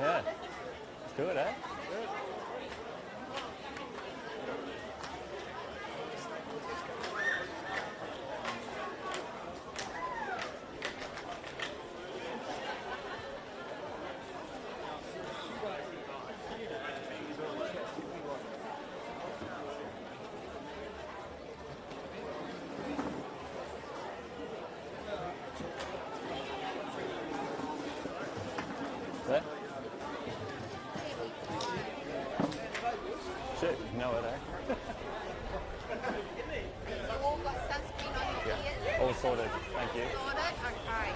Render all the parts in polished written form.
Yeah. Let's do it, eh? There. Shit, you know it, eh? All got sunscreen on your ears? All sorted. Thank you. Sorted? Okay.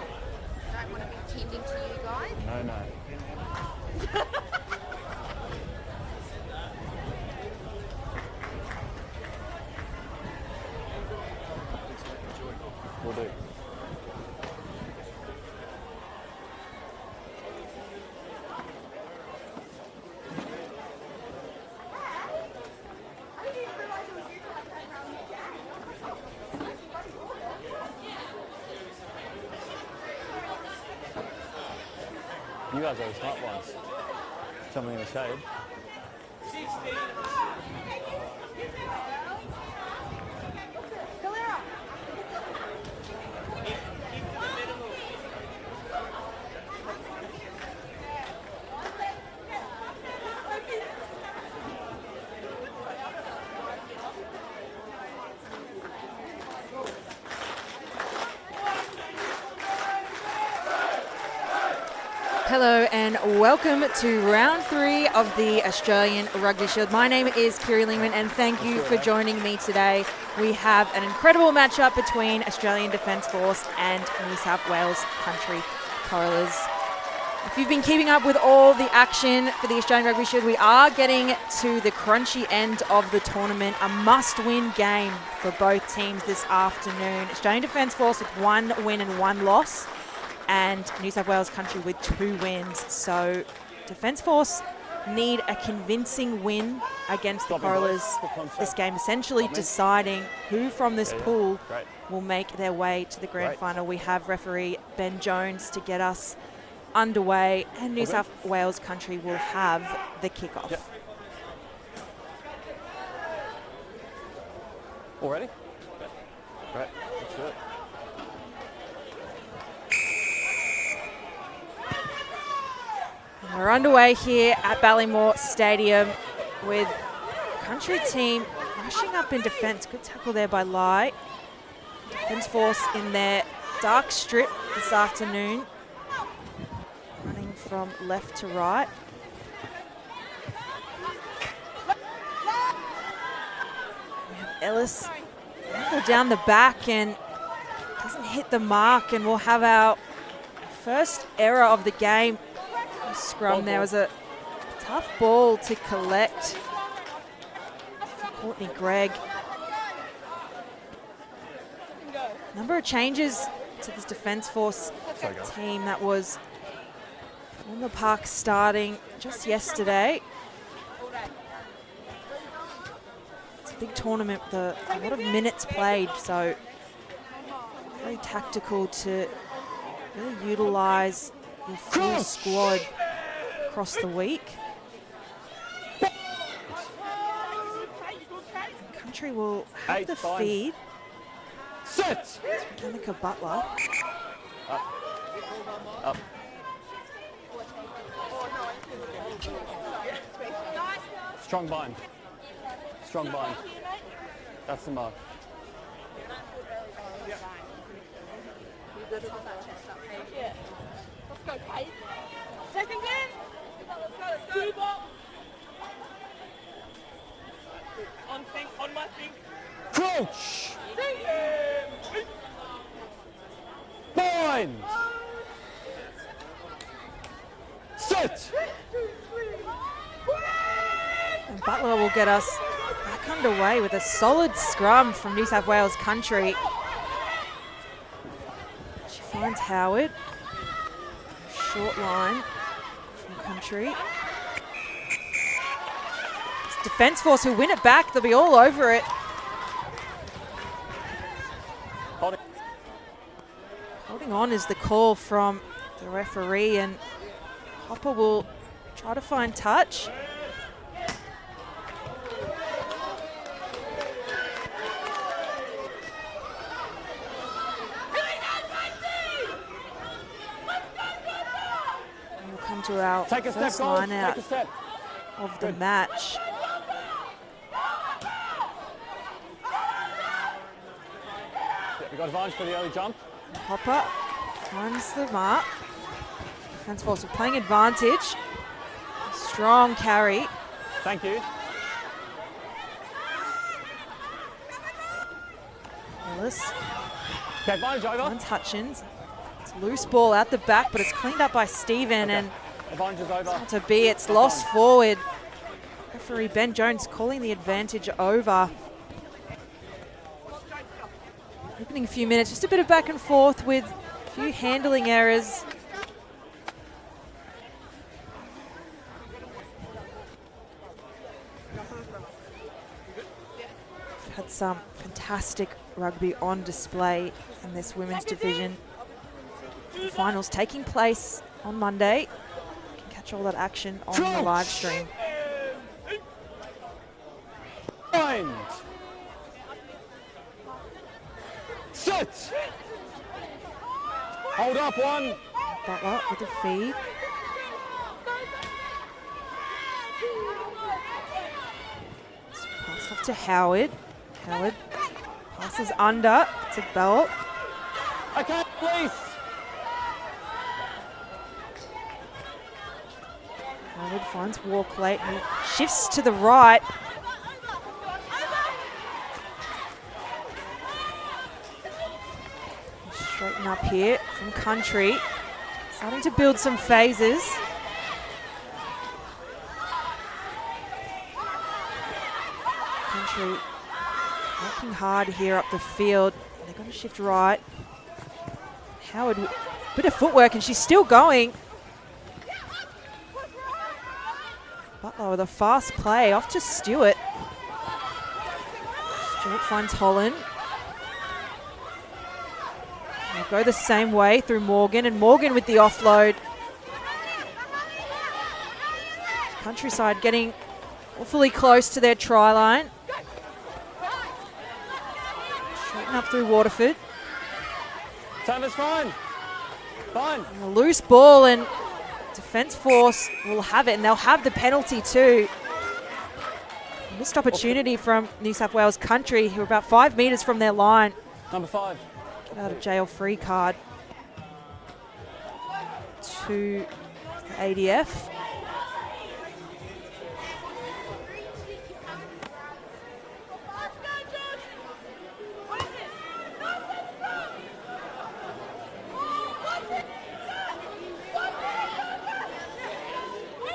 Don't want to be tending to you guys. No. Will do. You guys are the smart ones. Something in the shade. Hello and welcome to round 3 of the Australian Rugby Shield. My name is Kiri Lingman and thank you for joining me today. We have an incredible matchup between Australian Defence Force and New South Wales Country Corellas. If you've been keeping up with all the action for the Australian Rugby Shield, we are getting to the crunchy end of the tournament. A must-win game for both teams this afternoon. Australian Defence Force with 1 win and 1 loss, and New South Wales Country with 2 wins. So Defence Force need a convincing win against the Corellas this game, essentially deciding who from this pool will make their way to the grand final. We have referee Ben Jones to get us underway, and New South Wales Country will have the kickoff. Yep. All ready? Great, let's do it. We're underway here at Ballymore Stadium with Country team rushing up in defence. Good tackle there by Lai. Defence Force in their dark strip this afternoon, running from left to right. We have Ellis down the back and doesn't hit the mark, and we'll have our first error of the game. Scrum there was a tough ball to collect. Courtney Gregg. Number of changes to this Defence Force team that was on the park starting just yesterday. It's a big tournament with a lot of minutes played, so very tactical to really utilise the full squad across the week. And Country will have the feed. Set! Danica Butler. Up. Strong bind. Strong bind. That's the mark. Let's go, Kate. Second game. Let's go. On my feet. Crouch! Bind! Sit! And Butler will get us back underway with a solid scrum from New South Wales Country. She finds Howard. Short line from Country. It's Defence Force who win it back. They'll be all over it. Holding on is the call from the referee, and Hopper will Try to find touch. And we'll come to our Take a step, first goals. line out Take a step. of the Good. match. Yeah, we got advantage for the early jump. Hopper finds the mark. Defence force are playing advantage. Strong carry. Thank you. Ellis Okay, advantage over. finds Hutchins. It's a loose ball out the back, but it's cleaned up by Stephen, Okay. and Advantage is over. not to be, it's lost forward. Referee Ben Jones calling the advantage over. Opening a few minutes, just a bit of back and forth with a few handling errors. We've had some fantastic rugby on display in this women's division. The finals taking place on Monday. You can catch all that action on the live stream. Mind. Sit. Hold up one. Butler with the feed. It's passed off to Howard. Howard passes under to Belt. Okay, please. Howard finds Walklate, who shifts to the right. Straighten up here from Country. Starting to build some phases. Country working hard here up the field. They're going to shift right. Howard, bit of footwork, and she's still going. Butler with a fast play off to Stewart. Stewart finds Holland. They'll go the same way through Morgan, and Morgan with the offload. Countryside getting awfully close to their try line. Straighten up through Waterford. Time is fine. Fine. And a loose ball, and Defence Force will have it, and they'll have the penalty too. Missed opportunity from New South Wales Country, who are about 5 metres from their line. Number 5. Get out of jail free card to the ADF.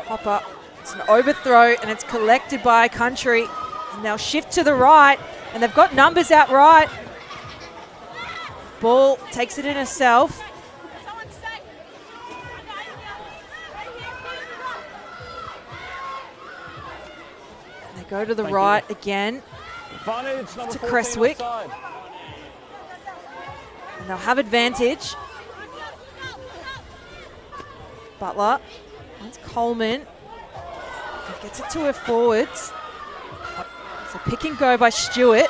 Hopper, it's an overthrow, and it's collected by Country. And they'll shift to the right, and they've got numbers out right. Ball takes it in herself. They go to the Thank right you. again, Advantage number To 14 Cresswick. offside. and they'll have advantage. Butler finds Coleman. And gets it to her forwards. It's a pick and go by Stewart.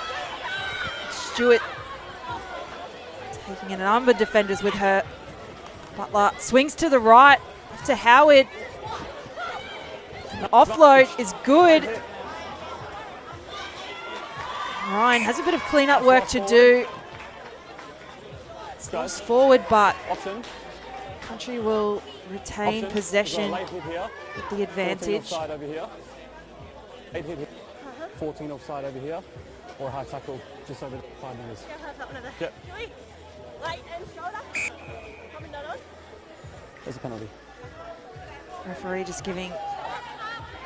Stewart taking in a number of defenders with her. Butler swings to the right, off to Howard. And the offload is good. Ryan has a bit of clean-up work to do. It's forward, but Option. Country will retain Option. possession We've got a late hit here. with the 14 advantage. offside over here. 8 hit here. 14 offside over here. Or a high tackle just over 5 metres. Yep. Light and shoulder. Coming down on. There's a penalty. Referee just giving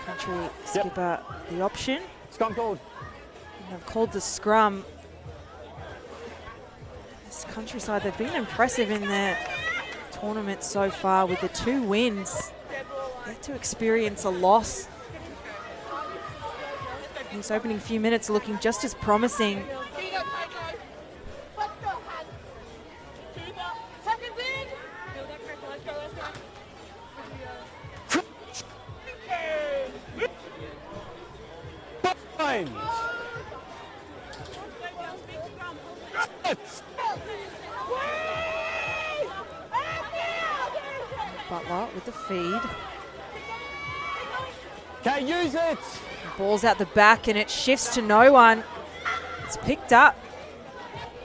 Country skipper the option. Scrum called. And they've called the scrum. This Countryside, they've been impressive in their tournament so far with the 2 wins. Yet to experience a loss. These opening few minutes are looking just as promising. Change. Butler with the feed. Okay, use it. Ball's out the back and it shifts to no one. It's picked up.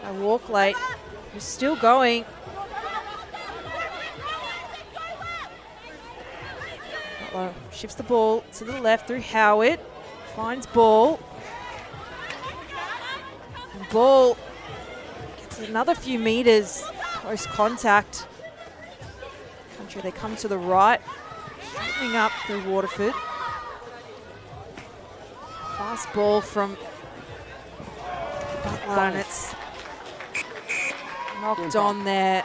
A walk late. He's still going. Butler shifts the ball to the left through Howard. Finds ball. And ball gets another few meters. Close contact. Country, they come to the right. Straightening up through Waterford. Fast ball from Butler and it's knocked on there.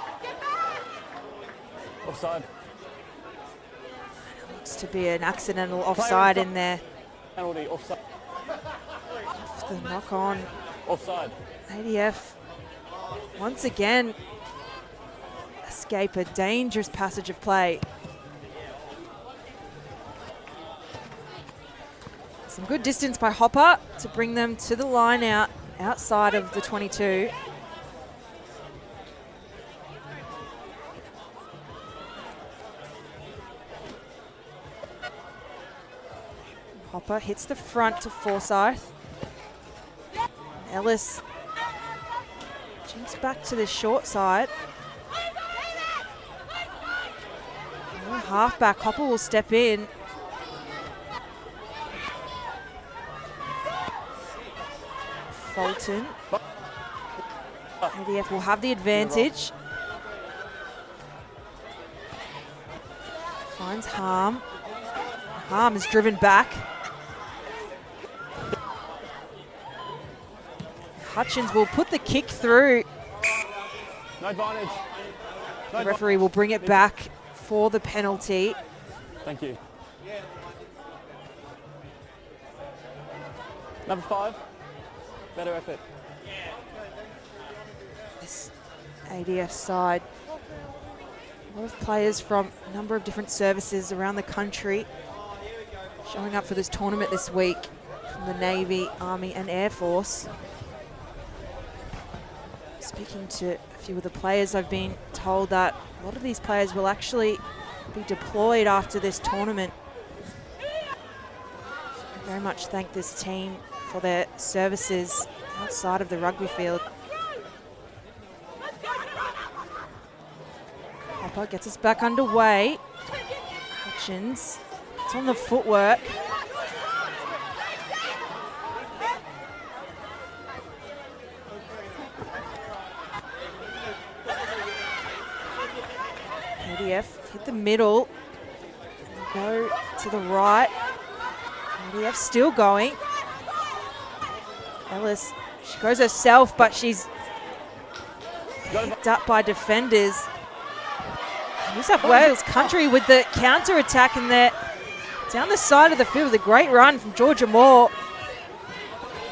Offside. Looks to be an accidental offside in there. Penalty, offside. Off the knock on. Offside. ADF once again escape a dangerous passage of play. Some good distance by Hopper to bring them to the line out outside of the 22. Hopper hits the front to Forsyth. Ellis jumps back to the short side. Halfback, Hopper will step in. Fulton. ADF will have the advantage. Finds Harm. Harm is driven back. Hutchins will put the kick through. No advantage. No The referee will bring it back for the penalty. Thank you. Number 5. Better effort. This ADF side. A lot of players from a number of different services around the country showing up for this tournament this week from the Navy, Army and Air Force. Speaking to a few of the players, I've been told that a lot of these players will actually be deployed after this tournament. I very much thank this team for their services outside of the rugby field. Hopper gets us back underway. Hutchins, it's on the footwork. ADF hit the middle, go to the right. ADF still going. Ellis, she goes herself, but she's picked up by defenders. New South Wales country with the counter attack in there. Down the side of the field with a great run from Georgia Moore.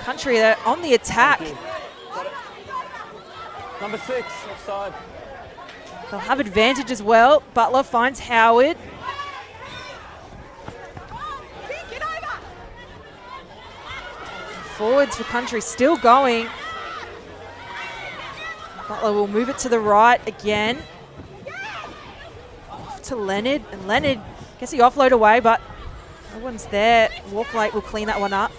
Country there on the attack. Number 6, offside. They'll have advantage as well. Butler finds Howard. Forwards for country still going. Butler will move it to the right again. Off to Leonard, and Leonard gets the offload away, but no one's there. Walklate will clean that one up.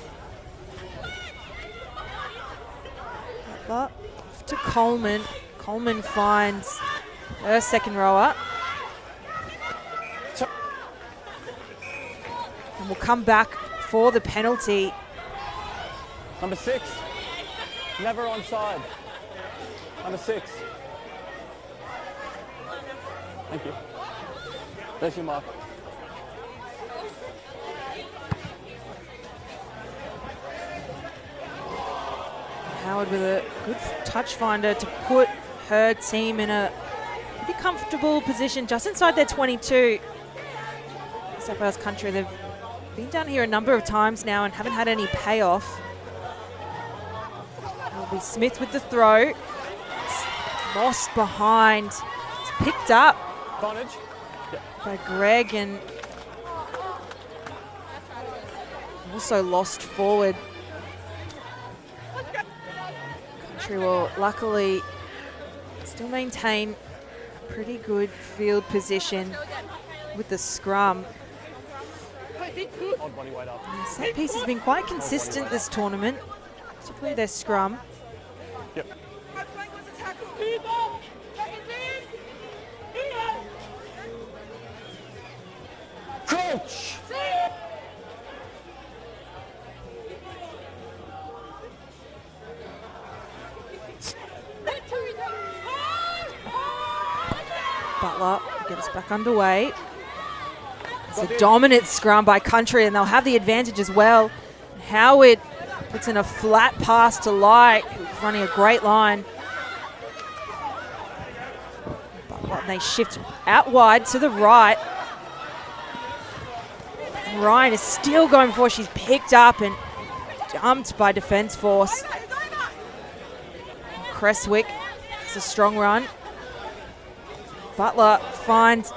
Butler off to Coleman. Coleman finds her second rower. And we'll come back for the penalty. Number 6, never onside. Number 6. Thank you. There's your mark. Howard with a good touch finder to put her team in a pretty comfortable position just inside their 22. South Wales country, they've been down here a number of times now and haven't had any payoff. It'll be Smith with the throw. It's lost behind. It's picked up Advantage. by Greg and also lost forward Country will luckily still maintain pretty good field position with the scrum. Odd body weight up. The set piece has been quite consistent this tournament, particularly their scrum. Yep. Coach! Butler will get us back underway. It's a dominant scrum by Country, and they'll have the advantage as well. Howard puts in a flat pass to Light, who's running a great line. Butler, and they shift out wide to the right. Ryan is still going before she's picked up and dumped by Defence Force. Cresswick has a strong run. Butler finds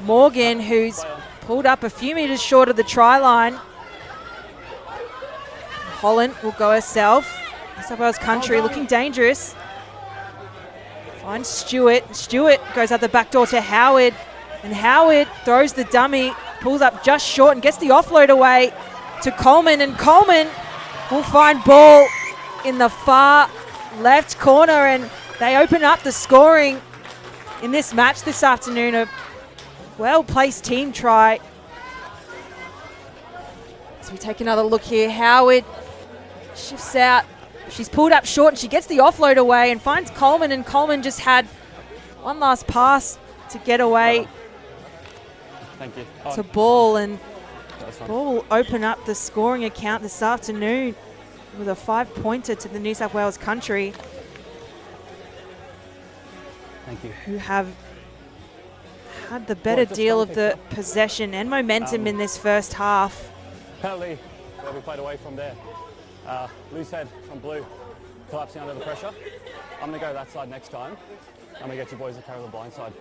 Morgan, who's pulled up a few metres short of the try line. Holland will go herself. New South Wales Country looking dangerous. Finds Stewart. Stewart goes out the back door to Howard. And Howard throws the dummy, pulls up just short and gets the offload away to Coleman. And Coleman will find ball in the far left corner, and they open up the scoring in this match this afternoon. A well-placed team try. As we take another look here, Howard shifts out. She's pulled up short and she gets the offload away and finds Coleman, and Coleman just had one last pass to get away. Thank you. To Ball, and Ball will open up the scoring account this afternoon with a 5-pointer to the New South Wales Country. Thank you. Who have had the better deal of the possession and momentum in this first half. Penalty where we played away from there. Loose head from Blue, collapsing under the pressure. I'm going to go that side next time. I'm going to get you boys to carry the blind side.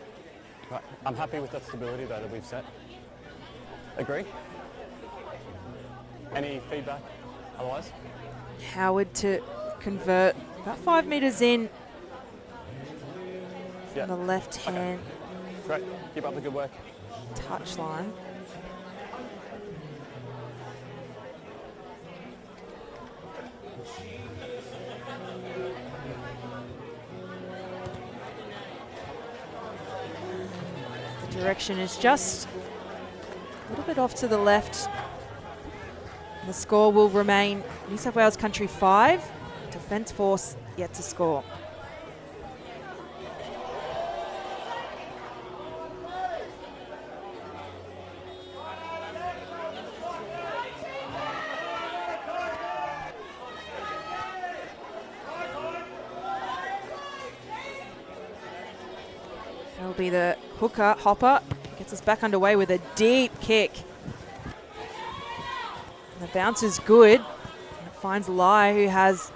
Right. I'm happy with that stability though that we've set. Agree? Any feedback otherwise? Howard to convert about 5 metres in. Yeah. On the left hand. Great. Keep up the good work. Touch line. The direction is just a little bit off to the left. The score will remain New South Wales Country 5, Defence Force yet to score. That'll be the hooker, Hopper, gets us back underway with a deep kick. And the bounce is good. And it finds Lai, who has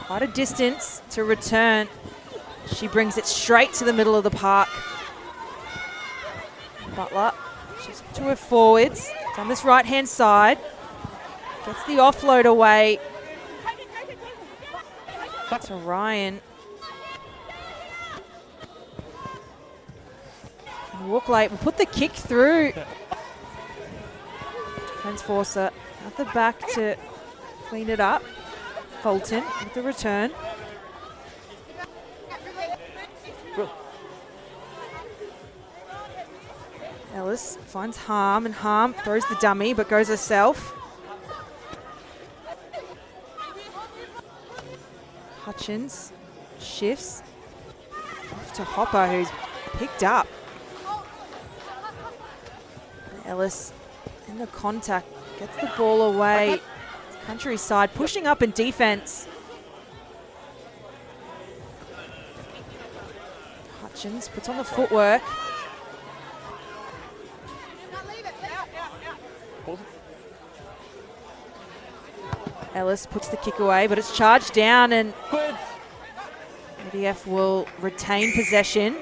quite a distance to return. She brings it straight to the middle of the park. Butler, she's to her forwards. It's on this right-hand side. Gets the offload away to Ryan. Walk late, we'll put the kick through. Defence Force at the back to clean it up. Fulton with the return. Ellis finds Harm, and Harm throws the dummy but goes herself. Hutchins shifts off to Hopper, who's picked up. Ellis in the contact, gets the ball away. Country side pushing up in defence. Hutchins puts on the footwork. Ellis puts the kick away, but it's charged down, and ADF will retain possession.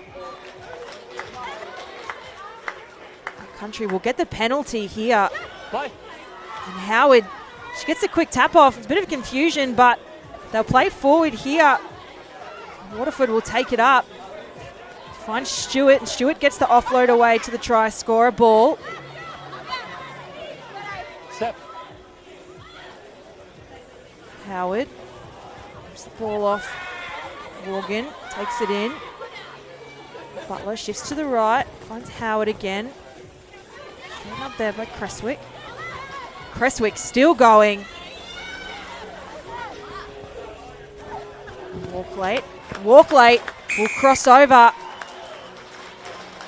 Country will get the penalty here. And Howard, she gets a quick tap off. It's a bit of confusion, but they'll play forward here Waterford will take it up. Finds Stewart, and Stewart gets the offload away to the try scorer. Ball. Step. Howard. Gives the ball off. Morgan takes it in. Butler shifts to the right. Finds Howard again. Straight up there by Cresswick. Cresswick still going. Walklate will cross over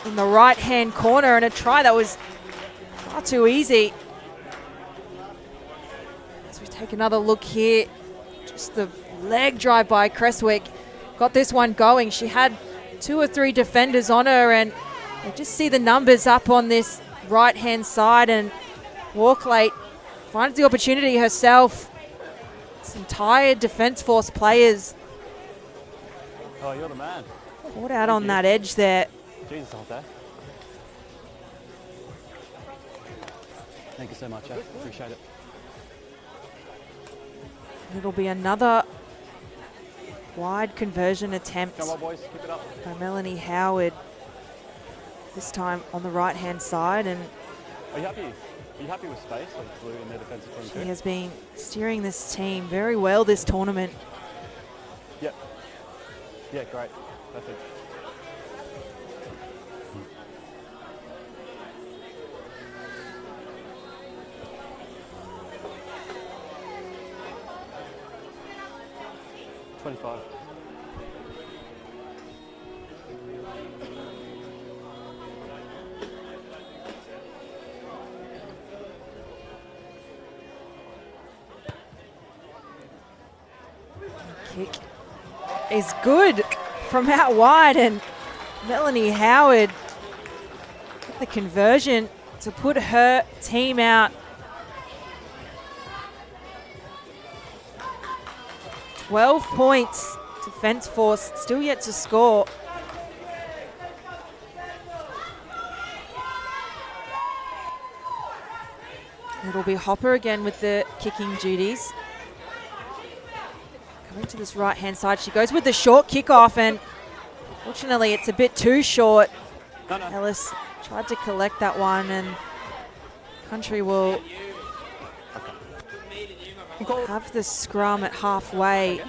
in the right-hand corner, and a try that was far too easy. As we take another look here, just the leg drive by Cresswick got this one going. She had 2 or 3 defenders on her, and you just see the numbers up on this right-hand side, and Walklate finds the opportunity herself. Some tired Defence Force players Oh, you're the man. caught out on that edge there. Jesus, out there. Thank you so much, I appreciate it. It'll be another wide conversion attempt Come on, boys, keep it up. by Melanie Howard. This time on the right-hand side, and Are you happy? Are you happy with space, like Blue in their defensive she 22? has been steering this team very well this tournament. Yep. Yeah, great. Perfect. $25. Kick is good from out wide, and Melanie Howard with the conversion to put her team out. 12 points. Defence Force still yet to score. It'll be Hopper again with the kicking duties. Coming to this right-hand side, she goes with the short kickoff, and fortunately it's a bit too short. No. Ellis tried to collect that one, and Country will have the scrum at halfway.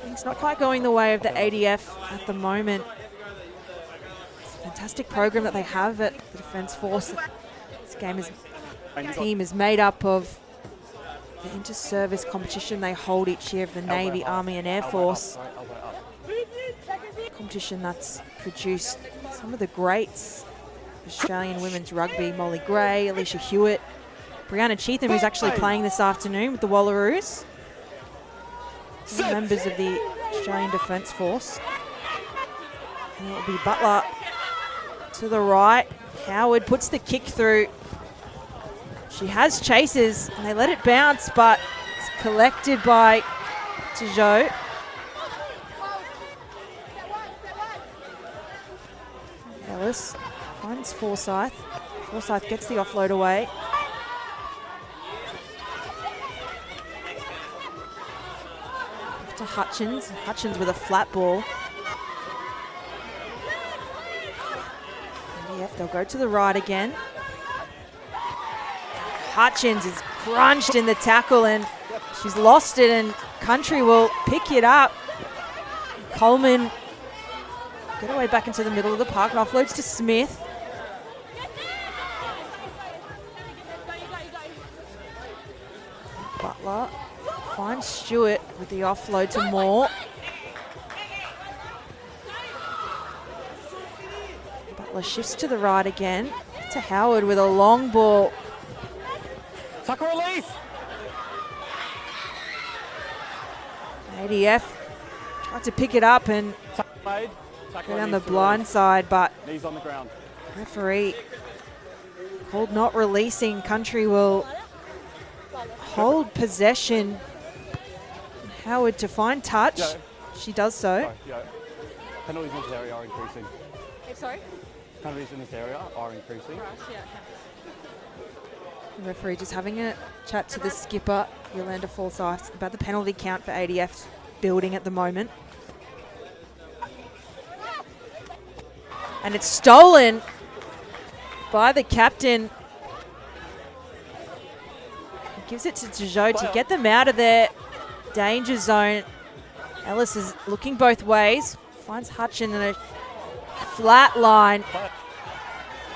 It's not quite going the way of the ADF at the moment. It's a fantastic program that they have at the Defence Force. This team is made up of the inter-service competition they hold each year of the Navy, Army and Air Force. Competition that's produced some of the greats. Australian women's rugby, Molly Gray, Alicia Hewitt, Brianna Cheatham, who's actually playing this afternoon with the Wallaroos. Members of the Australian Defence Force. And it'll be Butler to the right. Howard puts the kick through. She has chasers, and they let it bounce, but it's collected by Tijot. Ellis finds Forsyth. Forsyth gets the offload away. To Hutchins. Hutchins with a flat ball. ADF, they'll go to the right again. Hutchins is crunched in the tackle, and she's lost it, and Country will pick it up. Coleman get away back into the middle of the park and offloads to Smith. Butler finds Stewart with the offload to Moore. Butler shifts to the right again to Howard with a long ball. Tucker relief! ADF tried to pick it up and Made. go down the blind side, but Knees on the ground. referee called not releasing. Country will hold possession. Howard to find touch. Yo. She does so. Sorry, yo. Penalties in this area are increasing. Sorry? Penalties in this area are increasing. The referee just having a chat to the skipper. Yolanda Forsyth about the penalty count for ADF building at the moment. And it's stolen by the captain. He gives it to Tijot to get them out of their danger zone. Ellis is looking both ways. Finds Hutchin in a flat line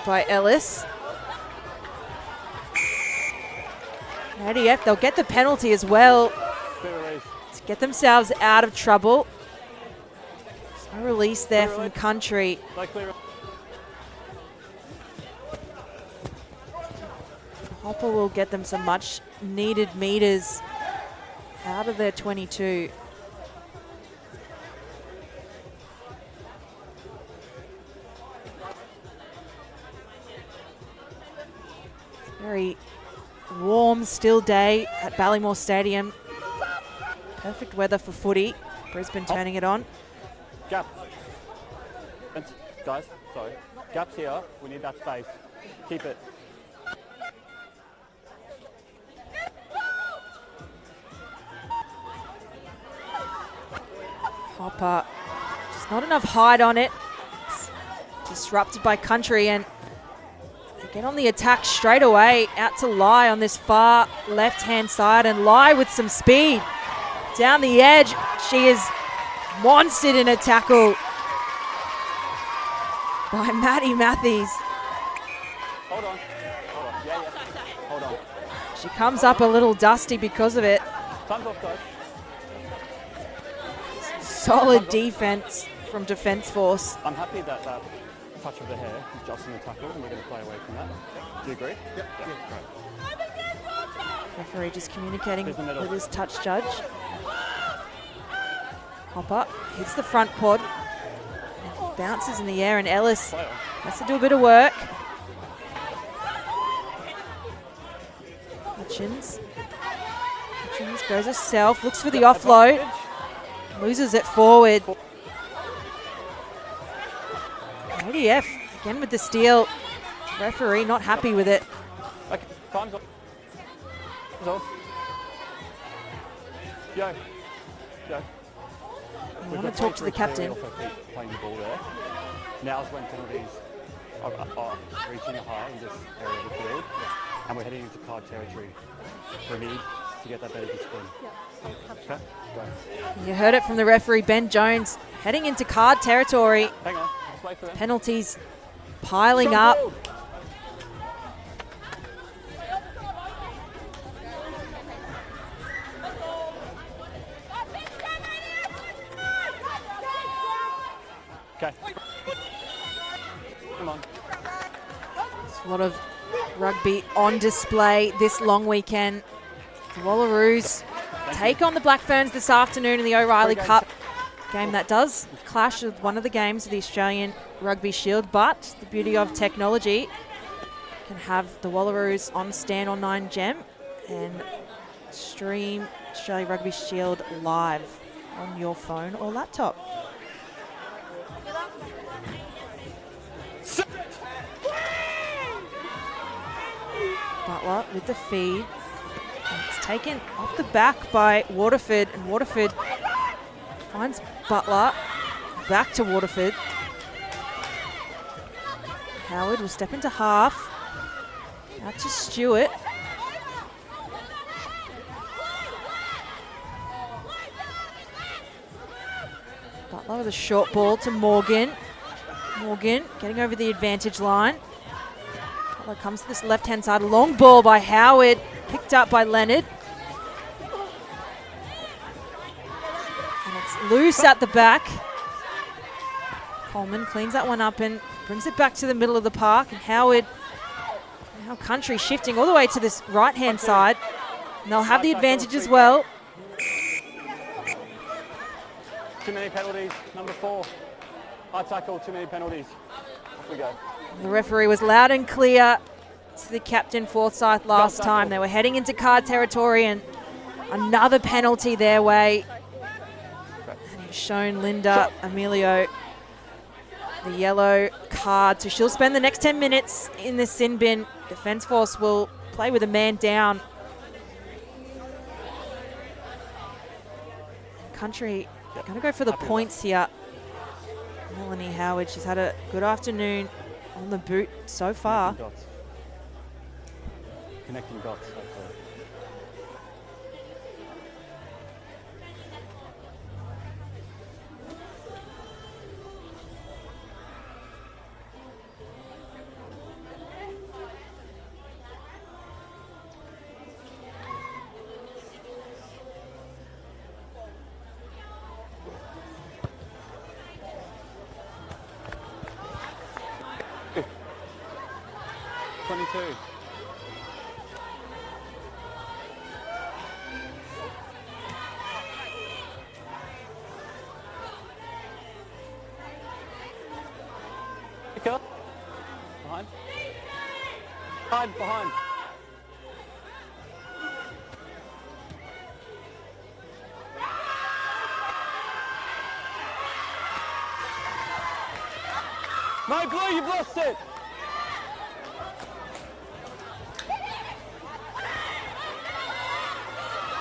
by Ellis. ADF, they'll get the penalty as well to get themselves out of trouble. No release there from Country. Hopper will get them some much needed meters out of their 22. Very warm, still day at Ballymore Stadium. Perfect weather for footy. Brisbane turning it on. Gap. Guys, sorry. Gap's here. We need that space. Keep it. Hopper, just not enough height on it. It's disrupted by Country, and they get on the attack straight away. Out to Lai on this far left-hand side, and Lai with some speed. Down the edge, she is monstered in a tackle by Maddie Matthews. Hold on. Yeah. Hold on. She comes up a little dusty because of it. Time's off, guys. Solid defense from Defence Force. I'm happy that that touch of the hair is just in the tackle, and we're going to play away from that. Do you agree? Yep. Great. Referee just communicating with his touch judge. Hopper hits the front pod. Bounces in the air, and Ellis has to do a bit of work. Hutchins goes herself, looks for the offload. Loses it forward. ADF again with the steal. Referee not happy with it. Okay, time's off. Off. Yo. I want to talk to the captain. Playing the ball there. Now's when penalties are reaching a high in this area of the field, and we're heading into card territory. We need to get that better discipline. Okay, go. You heard it from the referee, Ben Jones, heading into card territory. Hang on, just wait for them. Penalties piling up. Okay. Come on. There's a lot of rugby on display this long weekend. The Wallaroos take on the Black Ferns this afternoon in the O'Reilly Cup. Game that does clash with one of the games of the Australian Rugby Shield, but the beauty of technology can have the Wallaroos on Stand on 9 Gem and stream Australia Rugby Shield live on your phone or laptop. Butler with the feed. And it's taken off the back by Waterford, and Waterford finds Butler. Back to Waterford. Howard will step into half. Out to Stewart. Butler with a short ball to Morgan. Morgan getting over the advantage line. Butler comes to this left-hand side. Long ball by Howard. Picked up by Leonard. And it's loose at the back. Coleman cleans that one up and brings it back to the middle of the park. And Howard, now Country shifting all the way to this right-hand side. And they'll have the advantage as well. Too many penalties. Number 4. High tackle, too many penalties. Off we go. The referee was loud and clear to the captain Forsyth last time. They were heading into card territory, and another penalty their way. And he's shown Linda Emilio the yellow card. So she'll spend the next 10 minutes in the sin bin. Defence Force will play with a man down. Country going to go for the Happy with points here. Melanie Howard, she's had a good afternoon on the boot so far. Connecting dots. Hopefully. Kicker. Behind. Behind. No, Blue, you've lost it.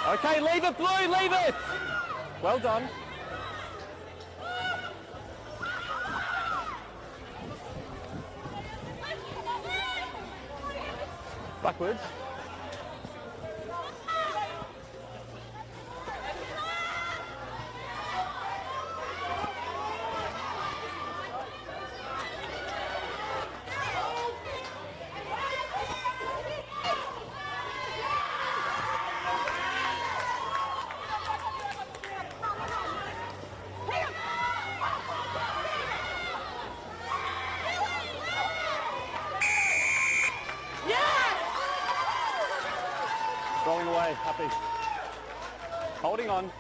Okay, leave it, Blue, leave it. Well done. Backwards. Rolling away, happy. Holding on.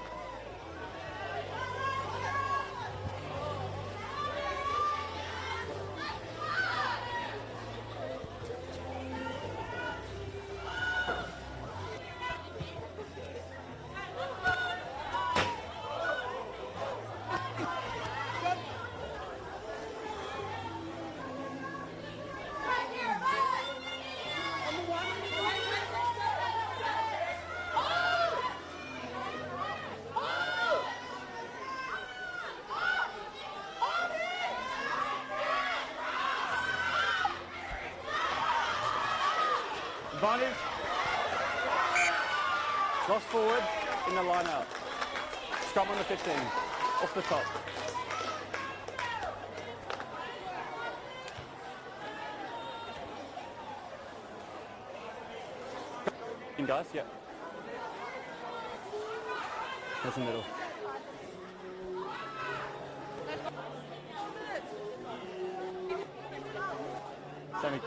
Advantage. Cross forward in the line out. Scrum on the 15. Off the top. In guys, yeah. That's the middle. Semi.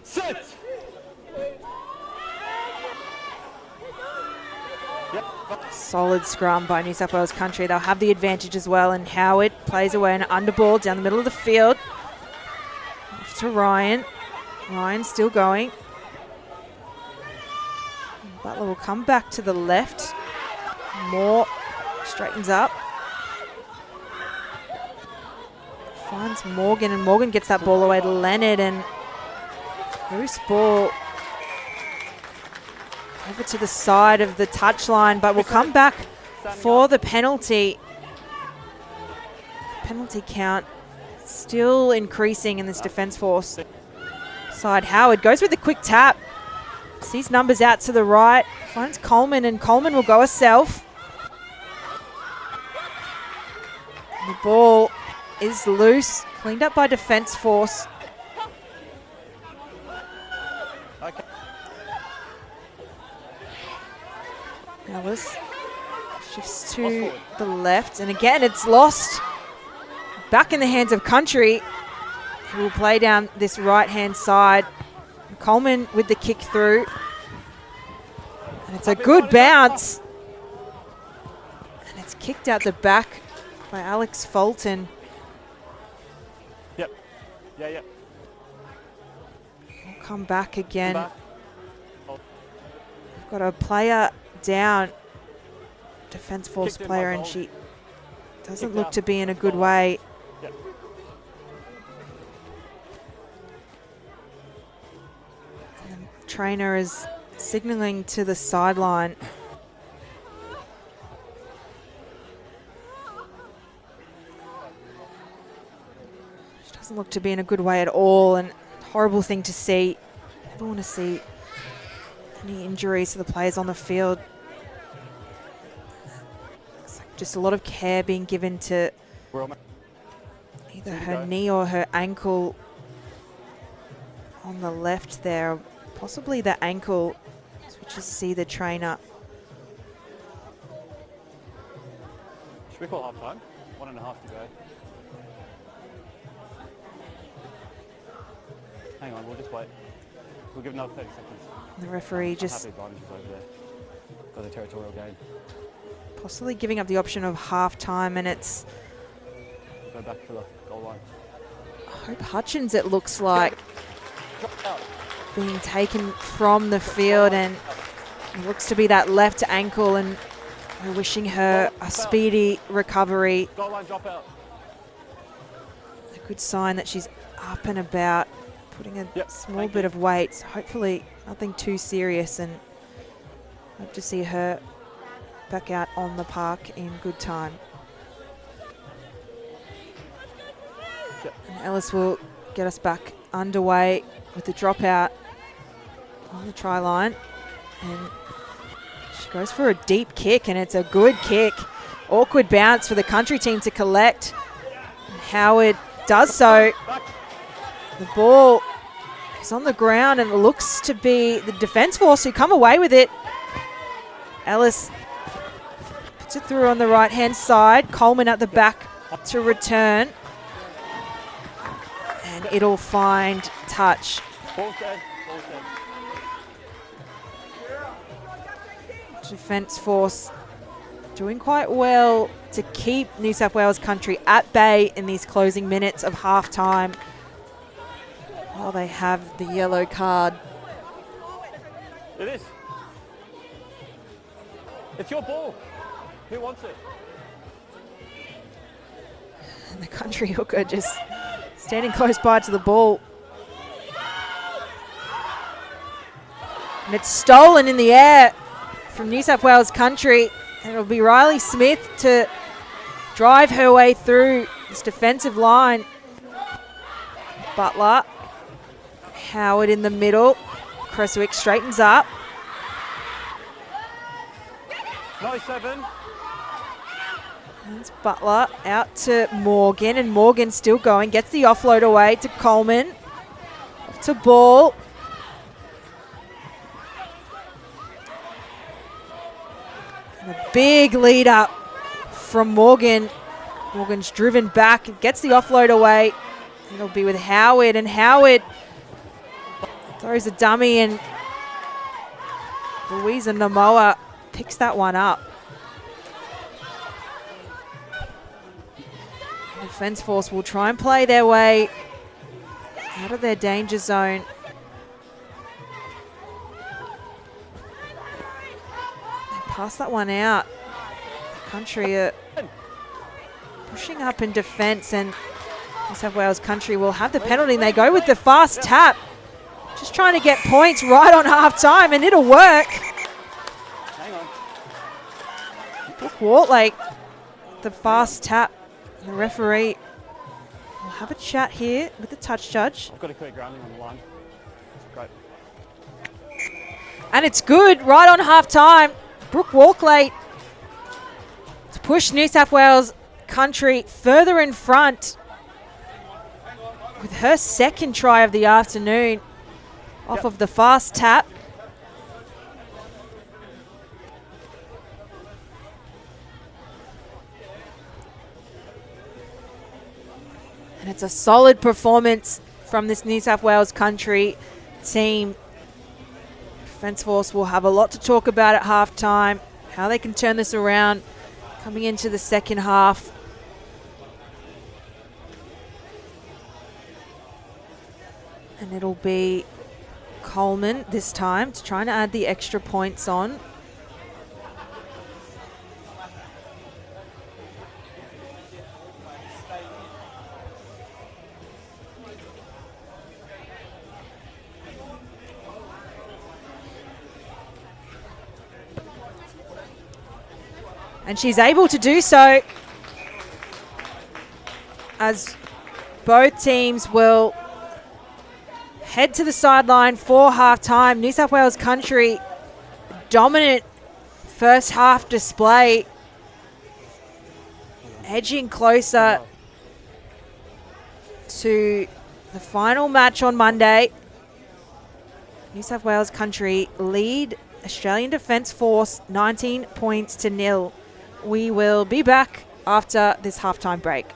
Sit. Yep. Solid scrum by New South Wales Country. They'll have the advantage as well, and Howard plays away an underball down the middle of the field. Off to Ryan. Ryan still going. Butler will come back to the left. Moore straightens up. Finds Morgan, and Morgan gets that ball away to Leonard, and loose ball over to the side of the touchline, but will come back for the penalty. Penalty count still increasing in this defence force side. Howard goes with a quick tap. Sees numbers out to the right. Finds Coleman, and Coleman will go herself. The ball is loose. Cleaned up by defence force. Okay. Now this shifts to the left, and again it's lost. Back in the hands of Country, who will play down this right-hand side. Coleman with the kick through. And it's a good bounce. And it's kicked out the back by Alex Fulton. Yep. Yeah. We'll come back again. Back. got a player down, defence force Kicked in player, by and goal. she doesn't Kicked look out. to be in a Goal good line. way. Yep. Trainer is signalling to the sideline. She doesn't look to be in a good way at all, and horrible thing to see. Never want to see any injuries to the players on the field. Looks like just a lot of care being given to We're all either Here we her go. knee or her ankle on the left there, possibly the ankle, as we just see the trainer. Should we call half time? 1.5 to go. Hang on, we'll just wait. We'll give another 30 seconds. The referee I'm just happy advantage is over there for the territorial gain. possibly giving up the option of half time, and it's Go back for the goal line. Hope Hutchins, it looks like, Drop out. being taken from the field, and it looks to be that left ankle, and we're wishing her a speedy recovery. Goal line drop out. A good sign that she's up and about, putting a Yep, small thank bit you. of weight, so hopefully nothing too serious, and hope to see her back out on the park in good time. Yep. And Ellis will get us back underway with the dropout on the try line, and she goes for a deep kick, and it's a good kick. Awkward bounce for the country team to collect. And Howard does so. The ball is on the ground, and it looks to be the defence force who come away with it. Ellis puts it through on the right-hand side. Coleman at the back to return. And it'll find touch. Ball's dead. Ball's dead. Defence force doing quite well to keep New South Wales country at bay in these closing minutes of half-time, while they have the yellow card. It is. It's your ball. Who wants it? And the country hooker just standing close by to the ball. And it's stolen in the air from New South Wales country. And it'll be Riley Smith to drive her way through this defensive line. Butler. Howard in the middle. Creswick straightens up. 97. It's Butler out to Morgan, and Morgan still going. Gets the offload away to Coleman. Off to Ball. And a big lead up from Morgan. Morgan's driven back, gets the offload away. It'll be with Howard, and Howard throws a dummy, and Louisa Namoa picks that one up. The defence force will try and play their way out of their danger zone. They pass that one out. The country are pushing up in defence, and New South Wales country will have the penalty, and they go with the fast tap. Just trying to get points right on half time, and it'll work. Hang on. Brooke Wortlake, the fast tap. The referee will have a chat here with the touch judge. I've got a clear grounding on the line. Great. And it's good right on half time. Brooke Wortlake to push New South Wales country further in front with her second try of the afternoon off of the fast tap. And it's a solid performance from this New South Wales country team. Defence force will have a lot to talk about at half time, how they can turn this around coming into the second half. And it'll be Coleman this time to try and add the extra points on. And she's able to do so, as both teams will head to the sideline for halftime. New South Wales Country, dominant first half display, edging closer to the final match on Monday. New South Wales Country lead Australian Defence Force 19 points to 0. We will be back after this halftime break.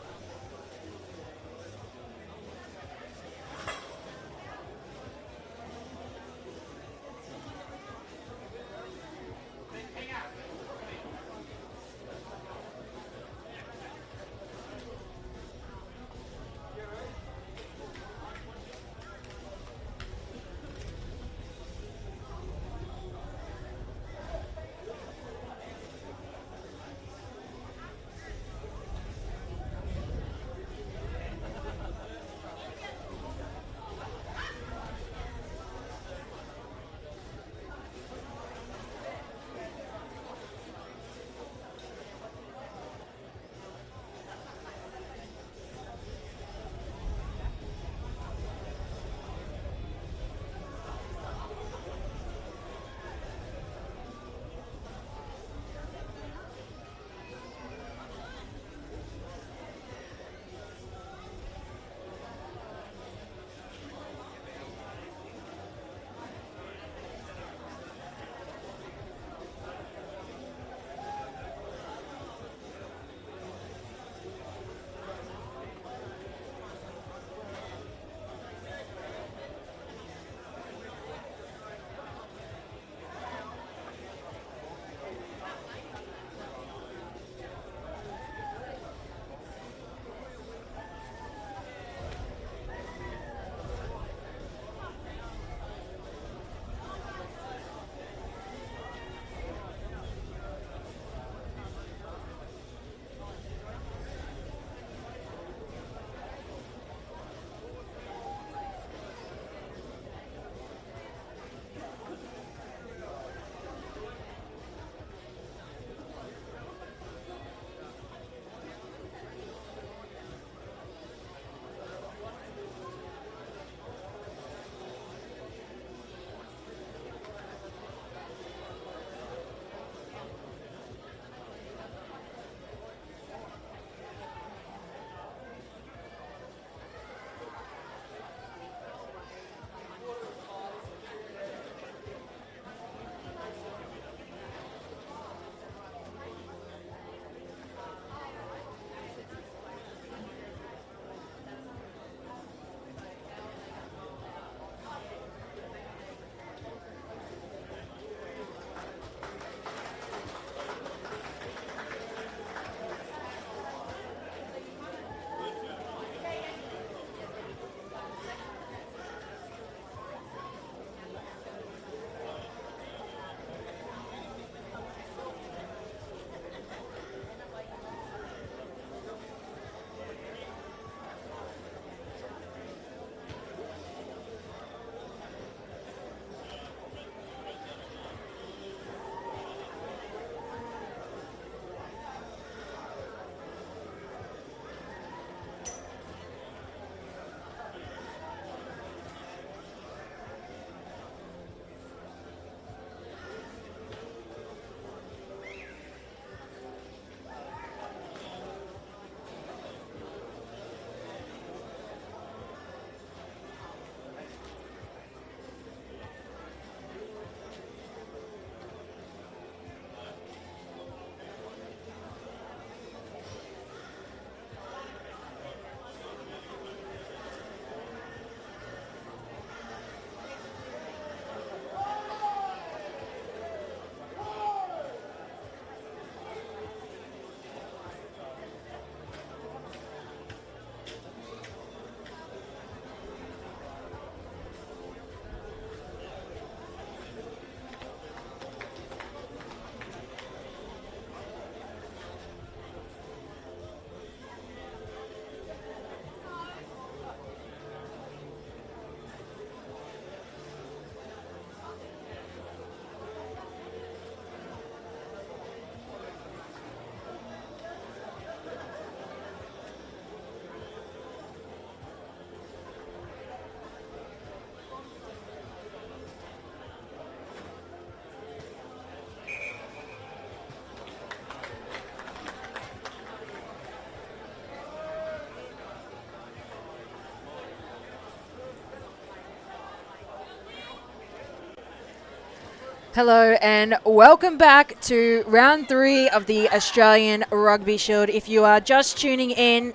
Hello and welcome back to round 3 of the Australian Rugby Shield. If you are just tuning in,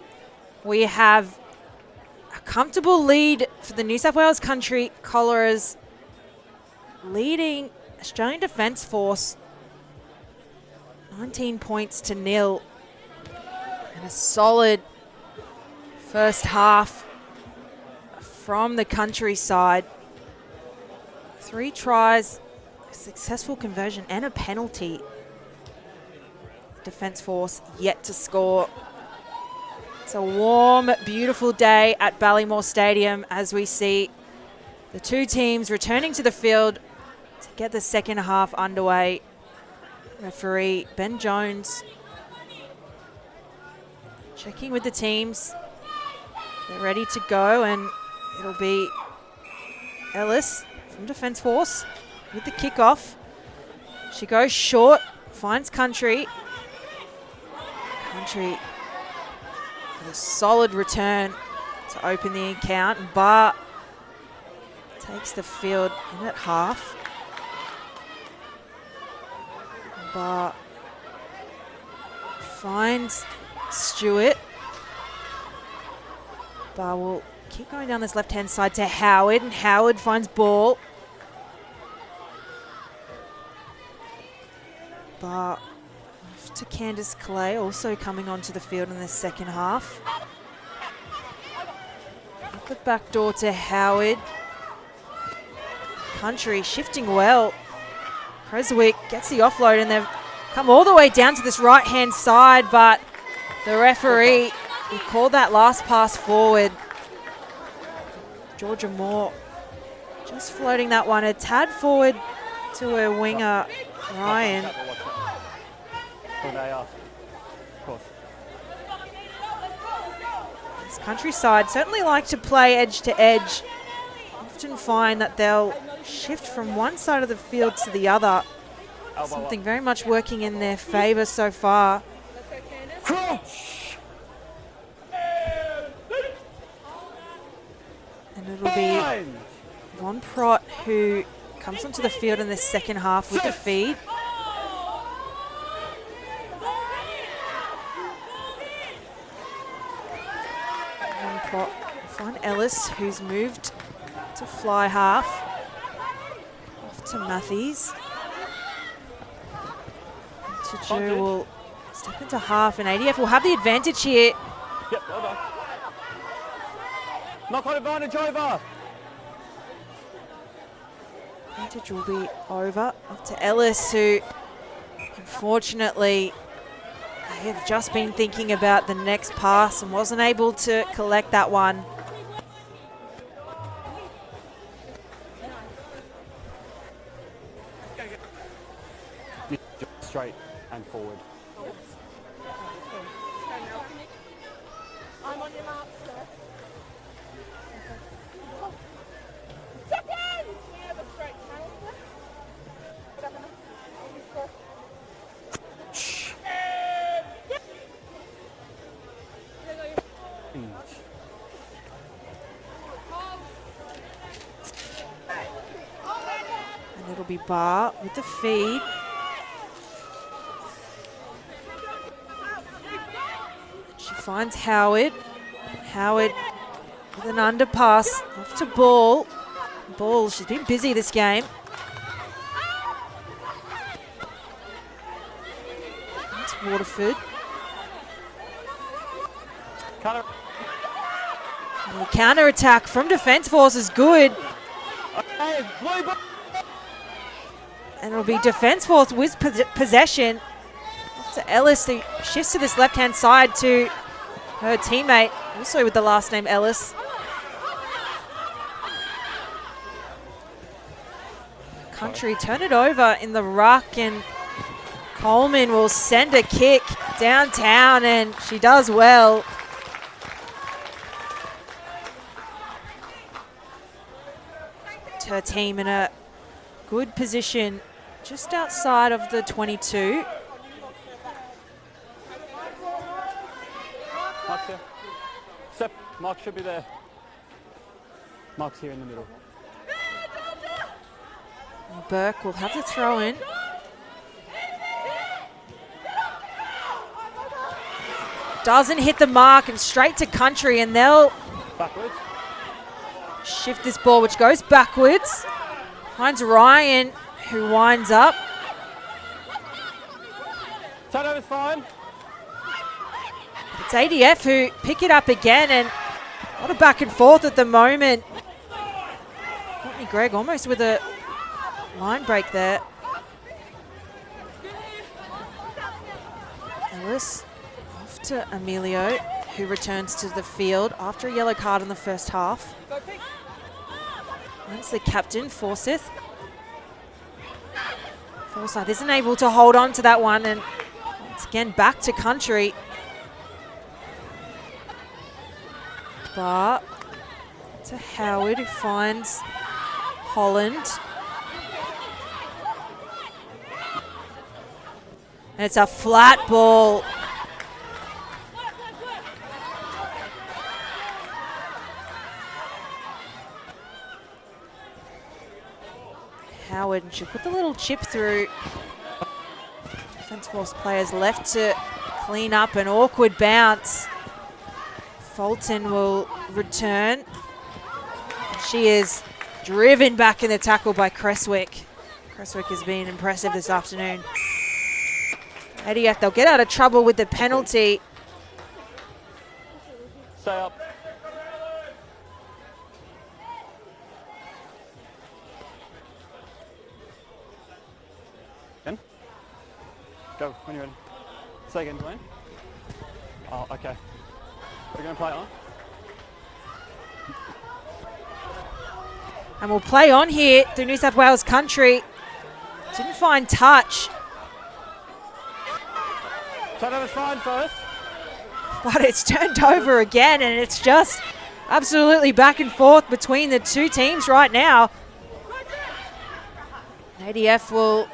we have a comfortable lead for the New South Wales Country Colours, leading Australian Defence Force 19 points to 0. And a solid first half from the Country side. 3 tries, a successful conversion and a penalty. Defence Force yet to score. It's a warm, beautiful day at Ballymore Stadium as we see the two teams returning to the field to get the second half underway. Referee Ben Jones checking with the teams. They're ready to go, and it'll be Ellis from Defence Force with the kickoff. She goes short, finds Country. Country with a solid return to open the account. And Barr takes the field in at half. Barr finds Stewart. Barr will keep going down this left-hand side to Howard, and Howard finds ball. Barr off to Candice Clay, also coming onto the field in the second half. At the back door to Howard. Country shifting well. Creswick gets the offload, and they've come all the way down to this right-hand side, but the referee called that last pass forward. Georgia Moore just floating that one a tad forward to her winger, Ryan. This Country side certainly like to play edge to edge. Often find that they'll shift from one side of the field to the other. Something very much working in their favour so far. And it'll be Von Prott who comes onto the field in the second half with the feed. Von Prott will find Ellis, who's moved to fly half. Off to Matthews. Tiju will step into half, and ADF will have the advantage here. Yep, well done. Knock on advantage over. Advantage will be over. Up to Ellis, who unfortunately they have just been thinking about the next pass and wasn't able to collect that one. Straight and forward. I'm on your mark, sir. We have a straight channel, And it'll be Barr with the feed. She finds Howard. Howard with an underpass off to Ball. Ball, she's been busy this game. That's Waterford. And the counter attack from Defence Force is good. And it'll be Defence Force with possession. To Ellis, who shifts to this left-hand side to her teammate, also with the last name Ellis. Country turn it over in the ruck, and Coleman will send a kick downtown, and she does well. Her team in a good position just outside of the 22. Mark's here. Sep, Mark should be there. Mark's here in the middle. Burke will have the throw in. Doesn't hit the mark and straight to Country, and they'll Backwards. shift this ball, which goes backwards. Finds Ryan, who winds up. Turnover's fine. It's ADF who pick it up again, and a lot of back and forth at the moment. Courtney Gregg almost with a line break there. Ellis off to Emilio, who returns to the field after a yellow card in the first half. That's the captain, Forsyth. Forsyth isn't able to hold on to that one, and once again back to Country. But to Howard, who finds Holland. And it's a flat ball. Howard, and she'll put the little chip through. Defence Force players left to clean up an awkward bounce. Fulton will return. She is driven back in the tackle by Creswick. Creswick has been impressive this afternoon. ADF, they'll get out of trouble with the penalty. Stay up. Again. Go when you're ready. Say again, Dwayne. Oh, okay. We're going to play on. And we'll play on here through New South Wales Country. Didn't find touch, Turnover's fine first. but it's turned over again, and it's just absolutely back and forth between the two teams right now. ADF will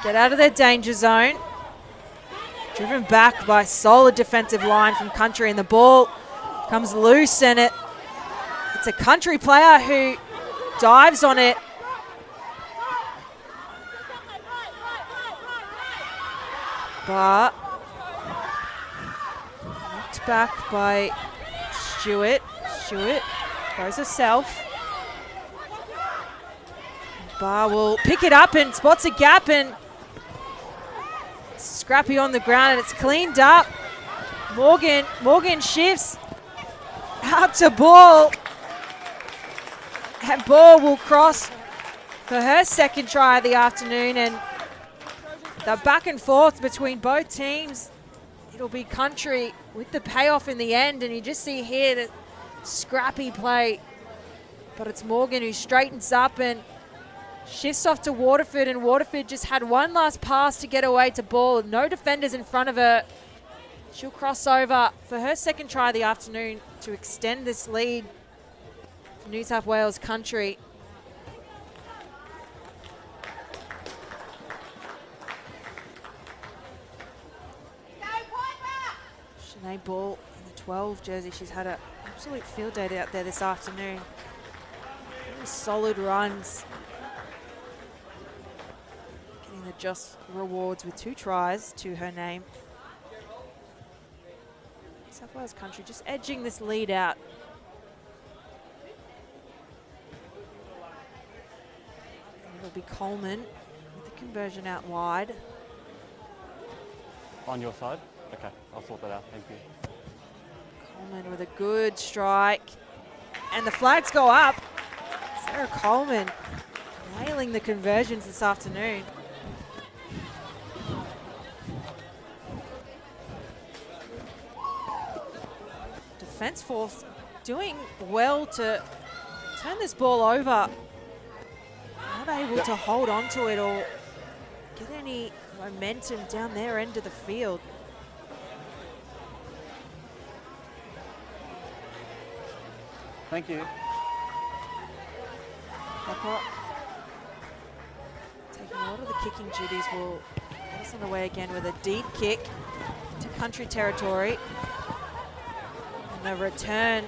get out of their danger zone. Driven back by solid defensive line from Country, and the ball comes loose, and it's a Country player who dives on it. But knocked back by Stewart. Stewart goes herself. Bar will pick it up and spots a gap, and Scrappy on the ground, and it's cleaned up. Morgan shifts out to Ball. And Ball will cross for her second try of the afternoon, and the back and forth between both teams. It'll be Country with the payoff in the end, and you just see here the scrappy play. But it's Morgan who straightens up and shifts off to Waterford, and Waterford just had one last pass to get away to Ball. No defenders in front of her. She'll cross over for her second try of the afternoon to extend this lead for New South Wales Country. Sinead Ball in the 12 jersey. She's had an absolute field day out there this afternoon. Really solid runs. The just rewards with 2 tries to her name. South Wales Country just edging this lead out. And it'll be Coleman with the conversion out wide. On your side? Okay, I'll sort that out, thank you. Coleman with a good strike. And the flags go up. Sarah Coleman nailing the conversions this afternoon. Defence Force doing well to turn this ball over. Not able to hold on to it or get any momentum down their end of the field. Thank you. Pepper taking a lot of the kicking duties will get us on the way again with a deep kick to Country territory. And the return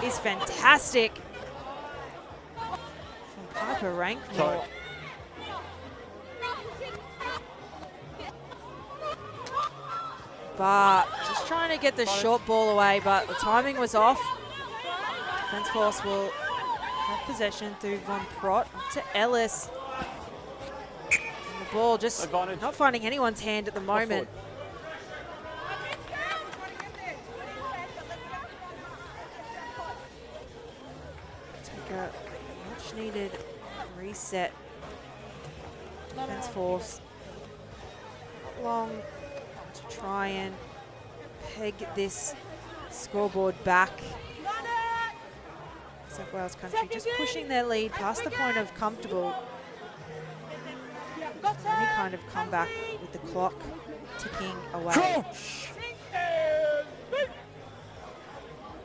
is fantastic from Piper Rankmore. But just trying to get the short ball away, but the timing was off. Defence force will have possession through Von Prott up to Ellis. And the ball just not finding anyone's hand at the moment. Take a much needed reset. Defence force not long to try and peg this scoreboard back. South Wales Country just pushing their lead past the point of comfortable. Any kind of comeback with the clock ticking away.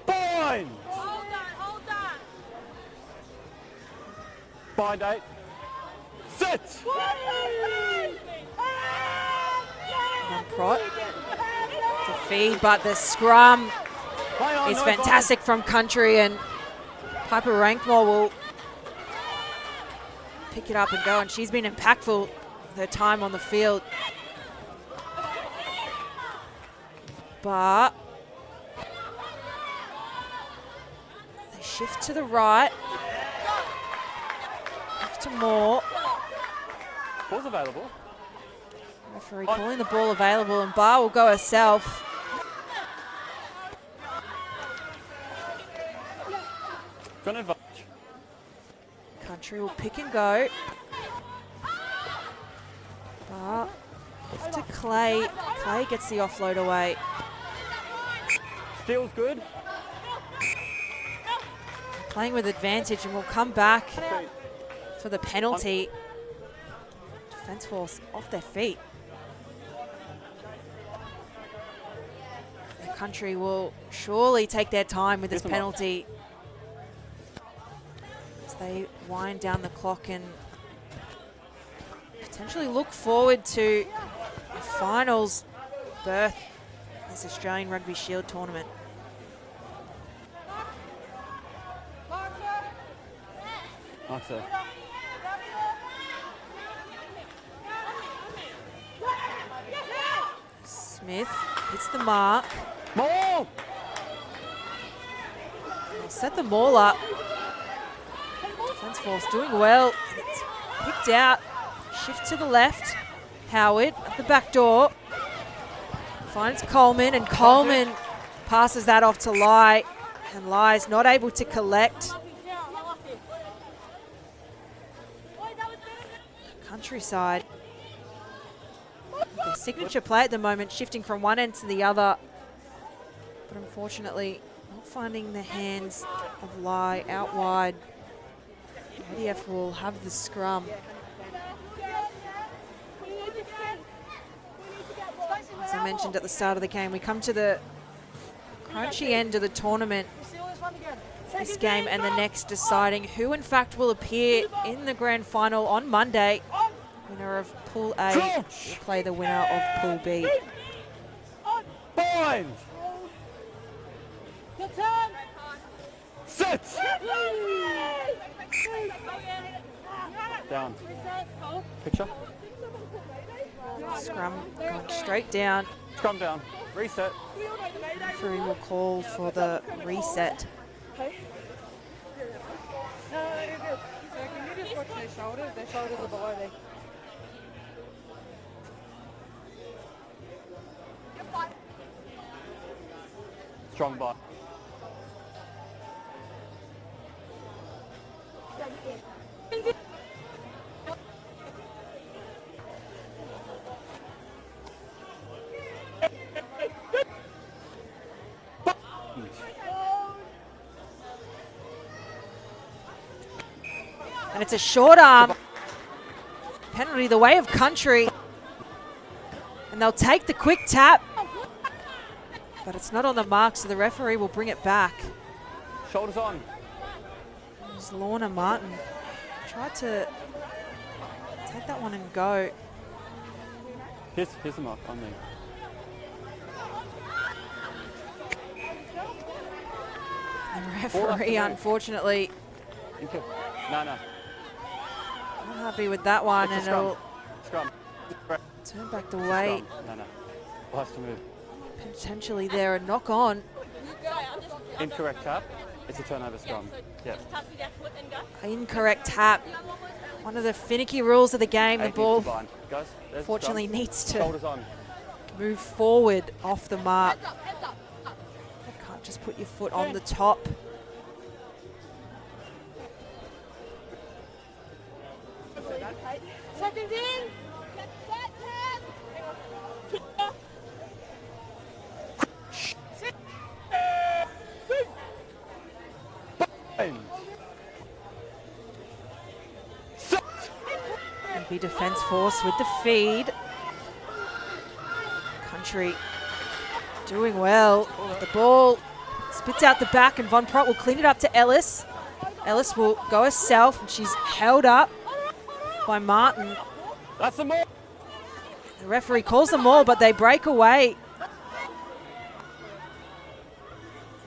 Bind! Bind 8. Sit! Von Prott to feed, but the scrum is fantastic from Country, and Piper Rankmore will pick it up and go, and she's been impactful her time on the field. But they shift to the right. Off to Moore. Ball's available. Referee calling the ball available, and Barr will go herself. Got an advantage. Country will pick and go. Barr off to Clay. Clay gets the offload away. Steel's good. Playing with advantage, and will come back for the penalty. Defence force off their feet. The Country will surely take their time with this penalty as they wind down the clock and potentially look forward to a finals berth in this Australian Rugby Shield tournament. That's it. Smith hits the mark. Maul! They'll set the maul up. Defence force doing well. It's picked out. Shift to the left. Howard at the back door. Finds Coleman, and Coleman passes that off to Lai. And Lai's not able to collect. Countryside. Their signature play at the moment, shifting from one end to the other. But unfortunately, not finding the hands of Lai out wide. ADF will have the scrum. As I mentioned at the start of the game, we come to the crunchy end of the tournament. This game and the next, deciding who in fact will appear in the grand final on Monday. Winner of Pool A will play the winner of Pool B. Bind! Sit! Down. Picture. Scrum going straight down. Scrum down. Reset. Referee will call for the reset. Can you just watch their shoulders? Their shoulders are below there. Strong bar. And it's a short arm penalty the way of Country. And they'll take the quick tap. But it's not on the mark, so the referee will bring it back. Shoulders on. There's Lorna Martin. Tried to take that one and go. Here's the mark on me. The referee, unfortunately, No. not happy with that one, and it'll Scrum. turn back the way. No. We'll have to move. Potentially there, a knock on. Incorrect tap. It's a turnover scrum. Yeah. Incorrect tap. One of the finicky rules of the game. The ADF ball combined. Guys, there's the fortunately scrum. needs to Shoulders on. move forward off the mark. You can't just put your foot on the top. Seconds in. Be defence force with the feed. Country doing well. The ball spits out the back and Von Prott will clean it up to Ellis. Ellis will go herself and she's held up by Martin. That's the more. The referee calls them all, but they break away.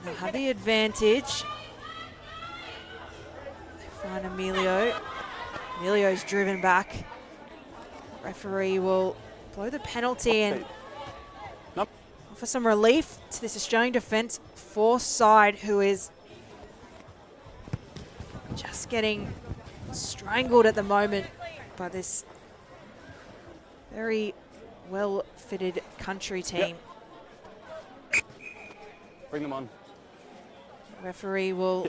They'll have the advantage. They find Emilio. Emilio's driven back. Referee will blow the penalty and offer some relief to this Australian defence force side, who is just getting strangled at the moment by this very well-fitted country team. Yep. Bring them on. Referee will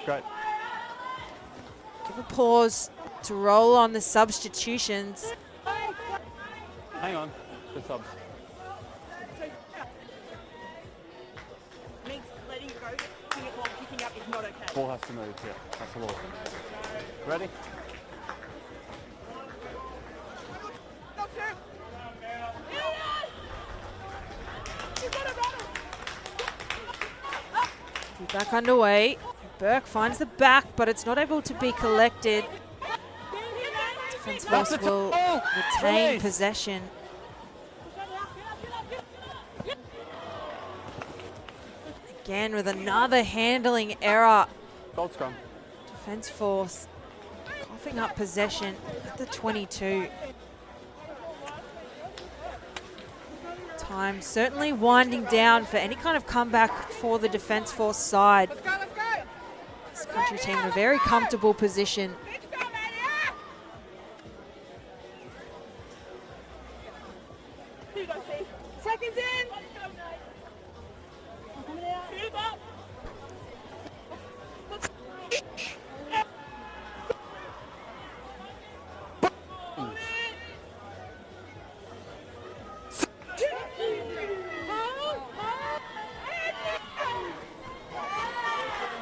Great. give a pause to roll on the substitutions. Hang on. Good subs. Means letting it go, picking it while picking up is not okay. Ball has to move. Yeah, that's the law. Ready? Back underway. Burke finds the back, but it's not able to be collected. Defence force will retain possession. Again with another handling error. Gold scrum. Defence force coughing up possession at the 22. Time certainly winding down for any kind of comeback for the Defence Force side. This country team in a very comfortable position. Seconds in.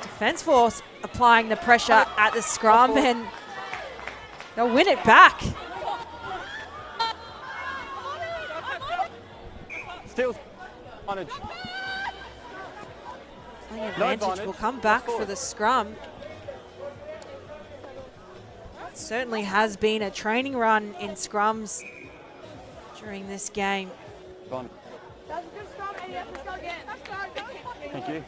Defence Force applying the pressure at the scrum, and they'll win it back. Steals. Advantage. Playing advantage will come back for the scrum. It certainly has been a training run in scrums during this game. Gone. That's a good scrum, ADF. Let's go again. Thank you.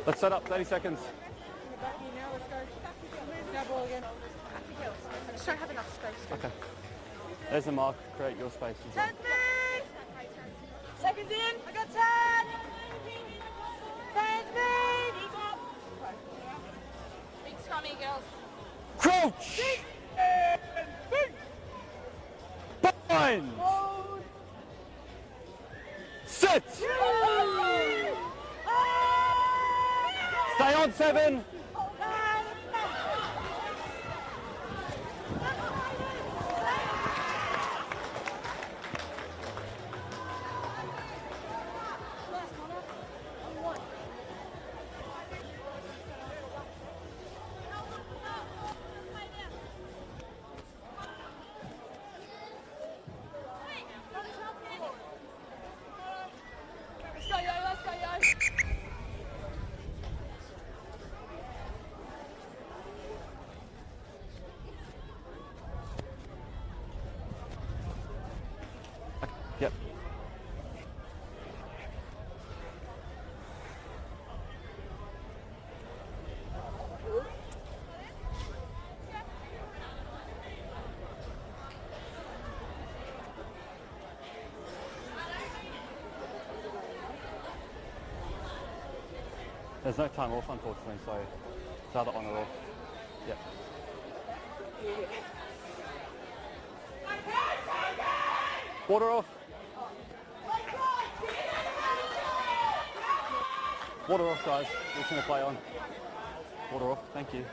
Let's set up. 30 seconds. I just don't have enough space. Okay. There's the mark. Create your space as well. 10 minutes. Seconds in. I got 10. 10 minutes. Big scrummy, girls. Crouch! Bind! Sit! Stay on 7. Let's go, yo. Let's go, yo. There's no time off, unfortunately, so it's either on or off. Yep. Water off. Water off, guys. We're just going to play on. Water off, thank you.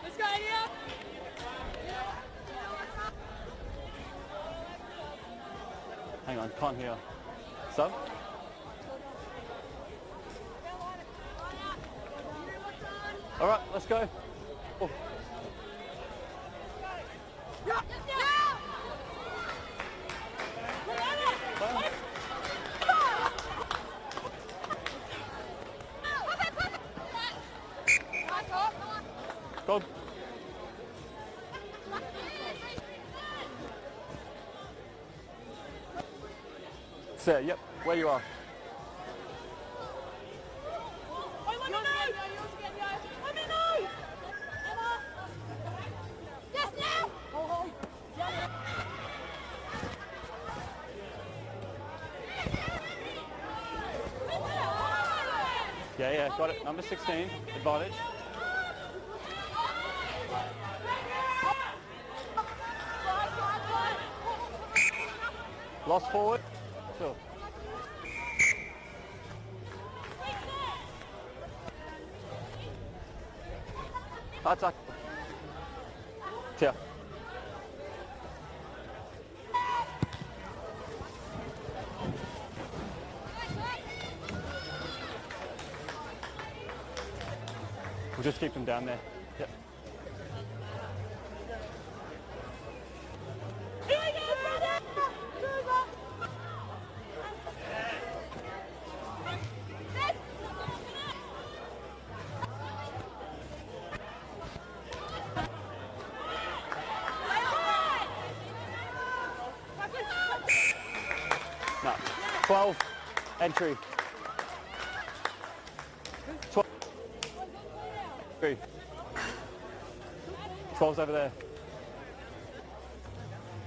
Let's go, ADF. Hang on, can't hear. Sub? All right, let's go. Oh. Go. Set, yep, where you are. Yeah, got it. Number 16, advantage. Lost forward. Phil. Attack. Tia. We'll just keep them down there. Yep. No. 12, entry. 12. 12's over there.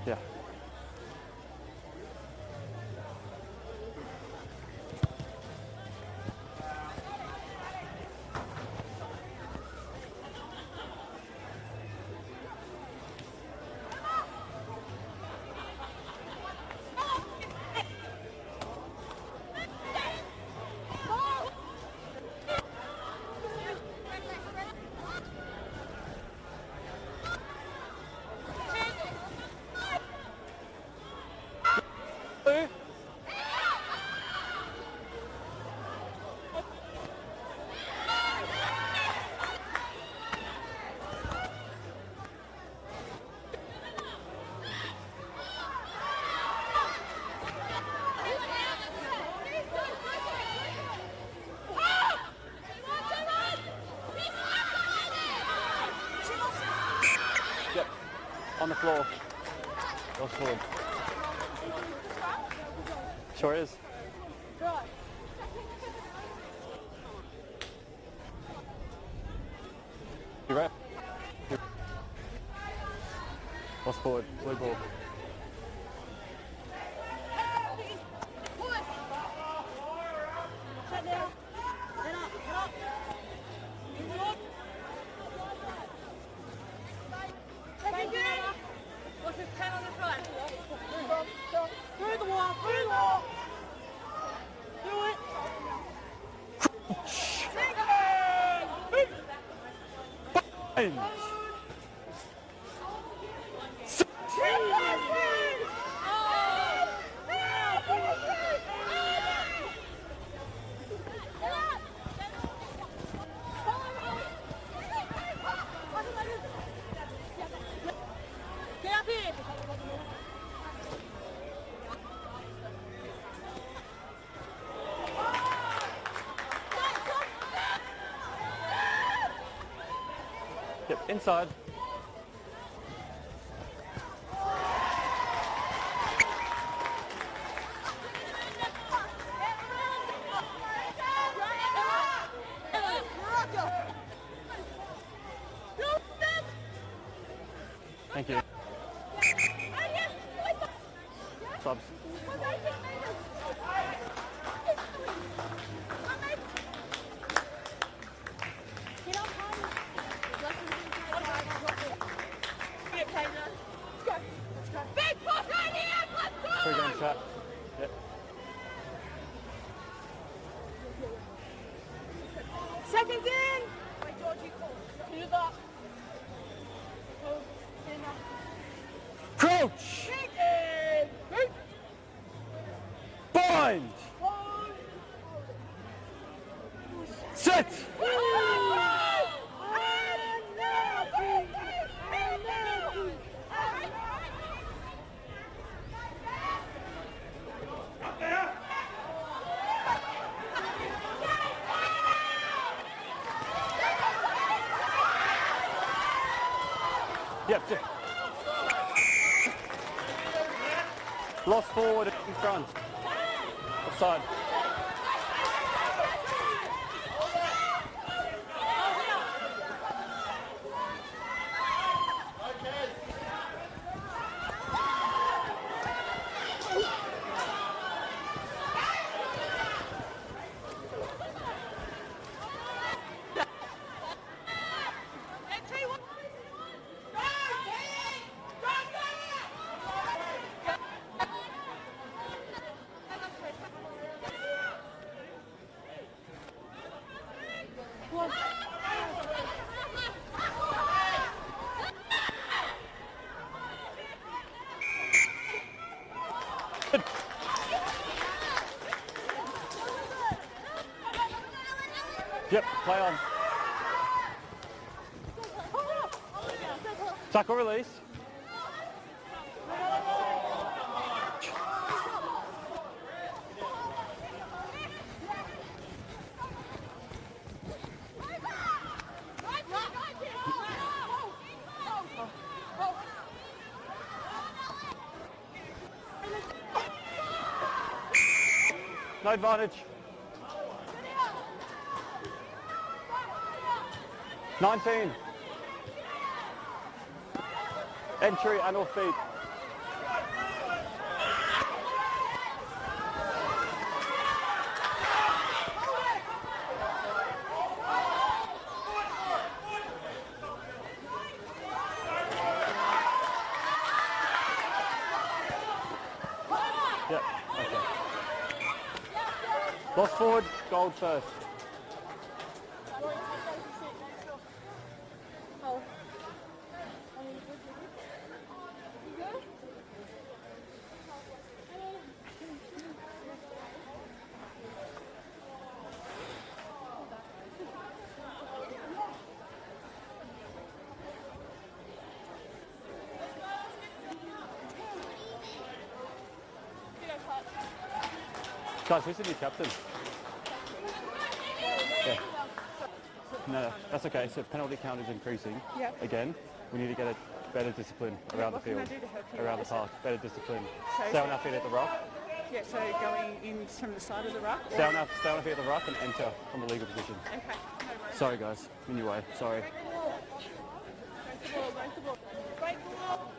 Yeah. Yep, on the floor. Lost forward. Sure is. You right? Lost forward, blue ball. Yep, inside. Thank you. Subs. Crouch! Bind! Sit! Yep. Lost forward in front. Offside. Yep, play on. Tackle release. No advantage. 19. Entry and off feet. Yep, okay. Lost forward, gold first. Guys, who's the new captain? Yeah. No, that's okay. So penalty count is increasing. Yep. Again, we need to get a better discipline around the What can field, I do to help you around the with this? park. Better discipline. So Stay on our feet at the rock. Yeah, so going in from the side of the ruck? Stay on our feet at the rock and enter from a legal position. Okay, no worries. Sorry, guys. In your way. Sorry. Break the ball, break the ball. Break the ball.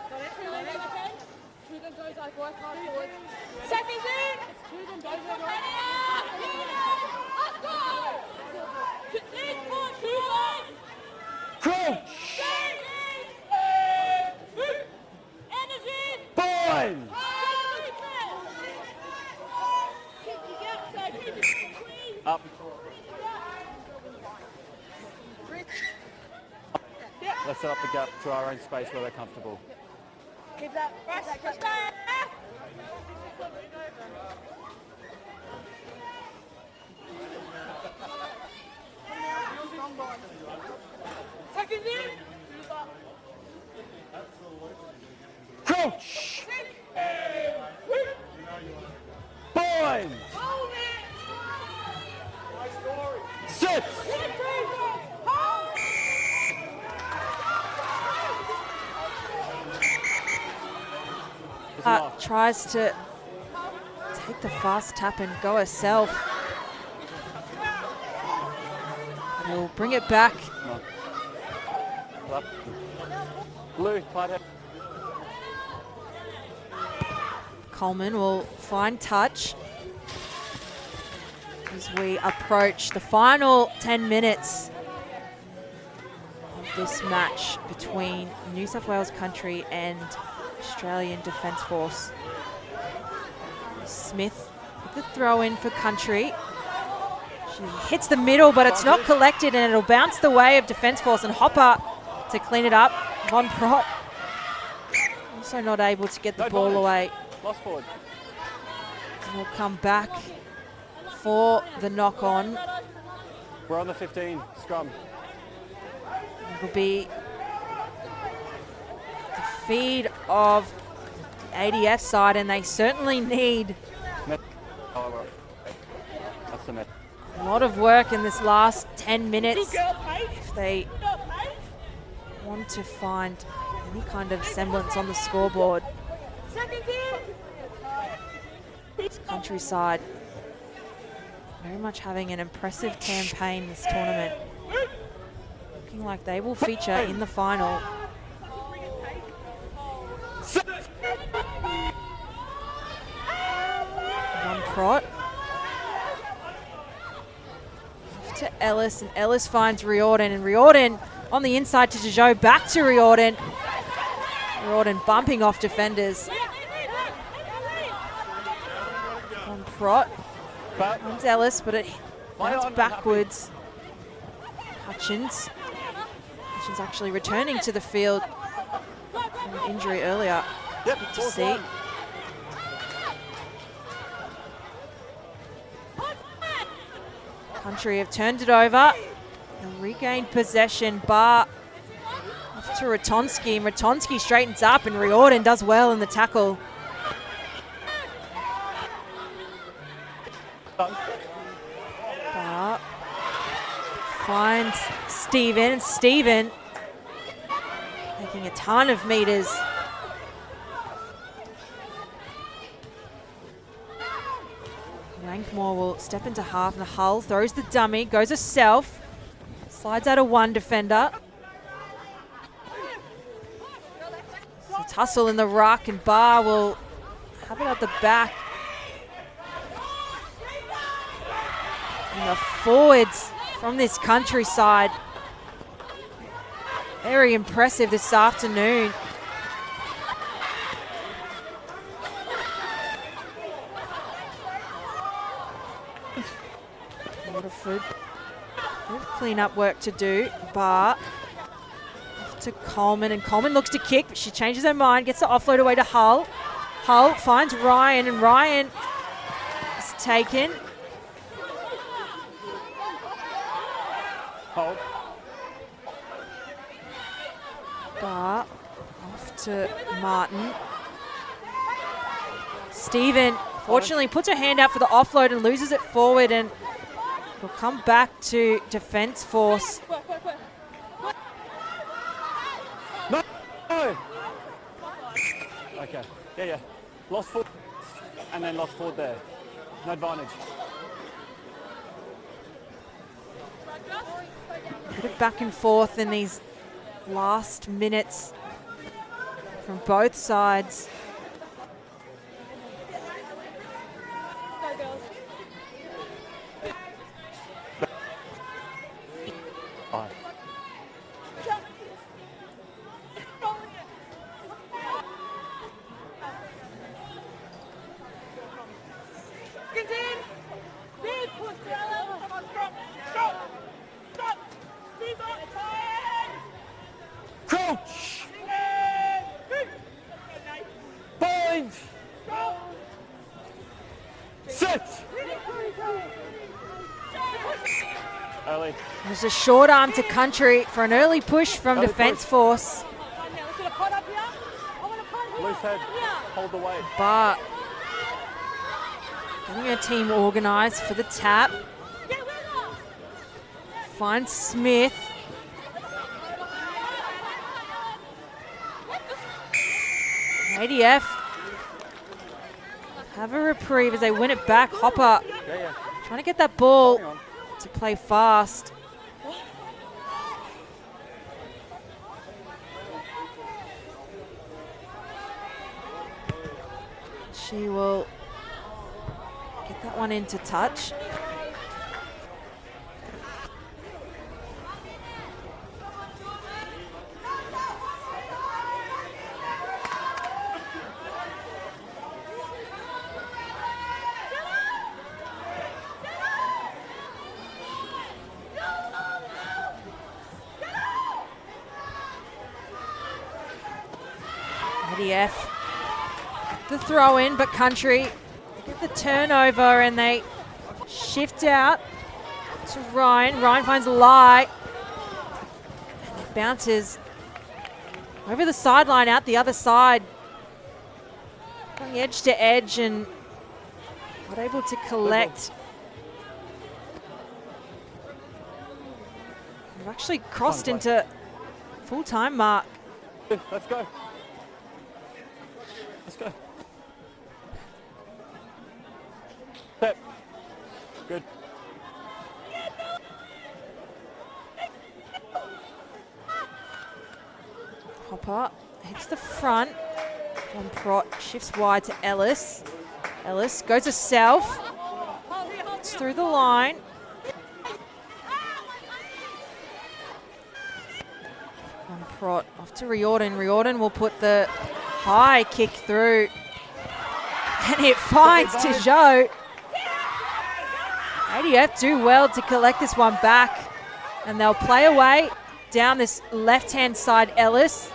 Got it? Two of them goes like work hard forwards. Seconds in! It's two of them goes like work hard. Let's go! Crouch! Energy! Bind! Up. Let's set up the gap to our own space where we're comfortable. Keep that. Seconds in. Crouch! Bind! Sit! Tries to take the fast tap and go herself. He'll bring it back. Up. Blue, tight head. Coleman will find touch as we approach the final 10 minutes of this match between New South Wales Country and Australian Defence Force. Smith with the throw in for Country. She hits the middle, but it's not collected, and it'll bounce the way of Defence Force and Hopper to clean it up. Von Prott also not able to get the ball away. Lost forward. And we'll come back for the knock on. We're on the 15, scrum. It'll be the feed of the ADF side, and they certainly need That's the net. a lot of work in this last 10 minutes if they want to find any kind of semblance on the scoreboard. This Countryside very much having an impressive campaign this tournament. Looking like they will feature in the final. Von Prott. Off to Ellis, and Ellis finds Riordan, and Riordan on the inside to Dejoux, back to Riordan. Riordan bumping off defenders. Von Prott finds Ellis, but it bounces backwards. Hutchins actually returning to the field from an injury earlier. Good to see. Country have turned it over and regained possession. Bar off to Ratonski, and Ratonski straightens up, and Riordan does well in the tackle. Bar finds Stephen, and Stephen making a ton of meters. Rankmore will step into half, and the Hull throws the dummy, goes herself, slides out of one defender. So tussle in the ruck, and Bar will have it at the back. And the forwards from this Countryside, very impressive this afternoon. Waterford, bit of clean-up work to do. Bar off to Coleman, and Coleman looks to kick, but she changes her mind, gets the offload away to Hull. Hull finds Ryan, and Ryan is taken. Hold. Bar off to Martin. Stephen fortunately puts her hand out for the offload and loses it forward, and will come back to Defence Force. No! Okay, yeah. Lost forward, and then lost forward there. No advantage. Bit of back and forth in these last minutes from both sides. Crouch! Point! Sit! Early. There's a short arm to Country for an early push from Defence Force. Loose head. Hold the weight. But getting her team organised for the tap. Finds Smith. ADF have a reprieve as they win it back. Hopper trying to get that ball to play fast. She will get that one into touch. ADF the throw in, but Country get the turnover and they shift out to Ryan. Ryan finds a lie. And it bounces over the sideline out the other side. Going edge to edge and not able to collect. We've actually crossed into full-time mark. Let's go. Let's go. Step. Good. Hopper hits the front. Von Prott shifts wide to Ellis. Ellis goes to self. It's through the line. Von Prott off to Riordan. Riordan will put the high kick through. And it finds Tijot. ADF do well to collect this one back. And they'll play away down this left-hand side, Ellis.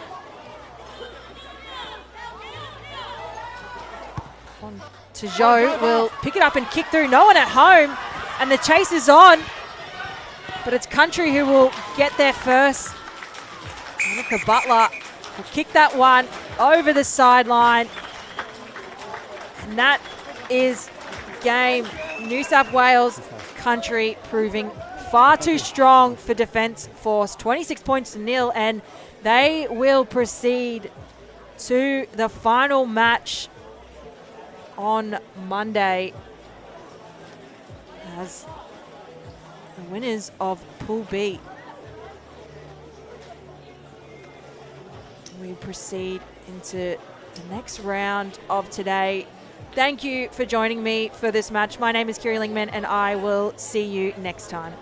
Tijot will pick it up and kick through. No one at home. And the chase is on. But it's Country who will get there first. Monica Butler will kick that one over the sideline. And that is game. New South Wales Country proving far too strong for Defence Force. 26 points to 0, and they will proceed to the final match on Monday as the winners of Pool B. We proceed into the next round of today. Thank you for joining me for this match. My name is Kiri Lingman, and I will see you next time.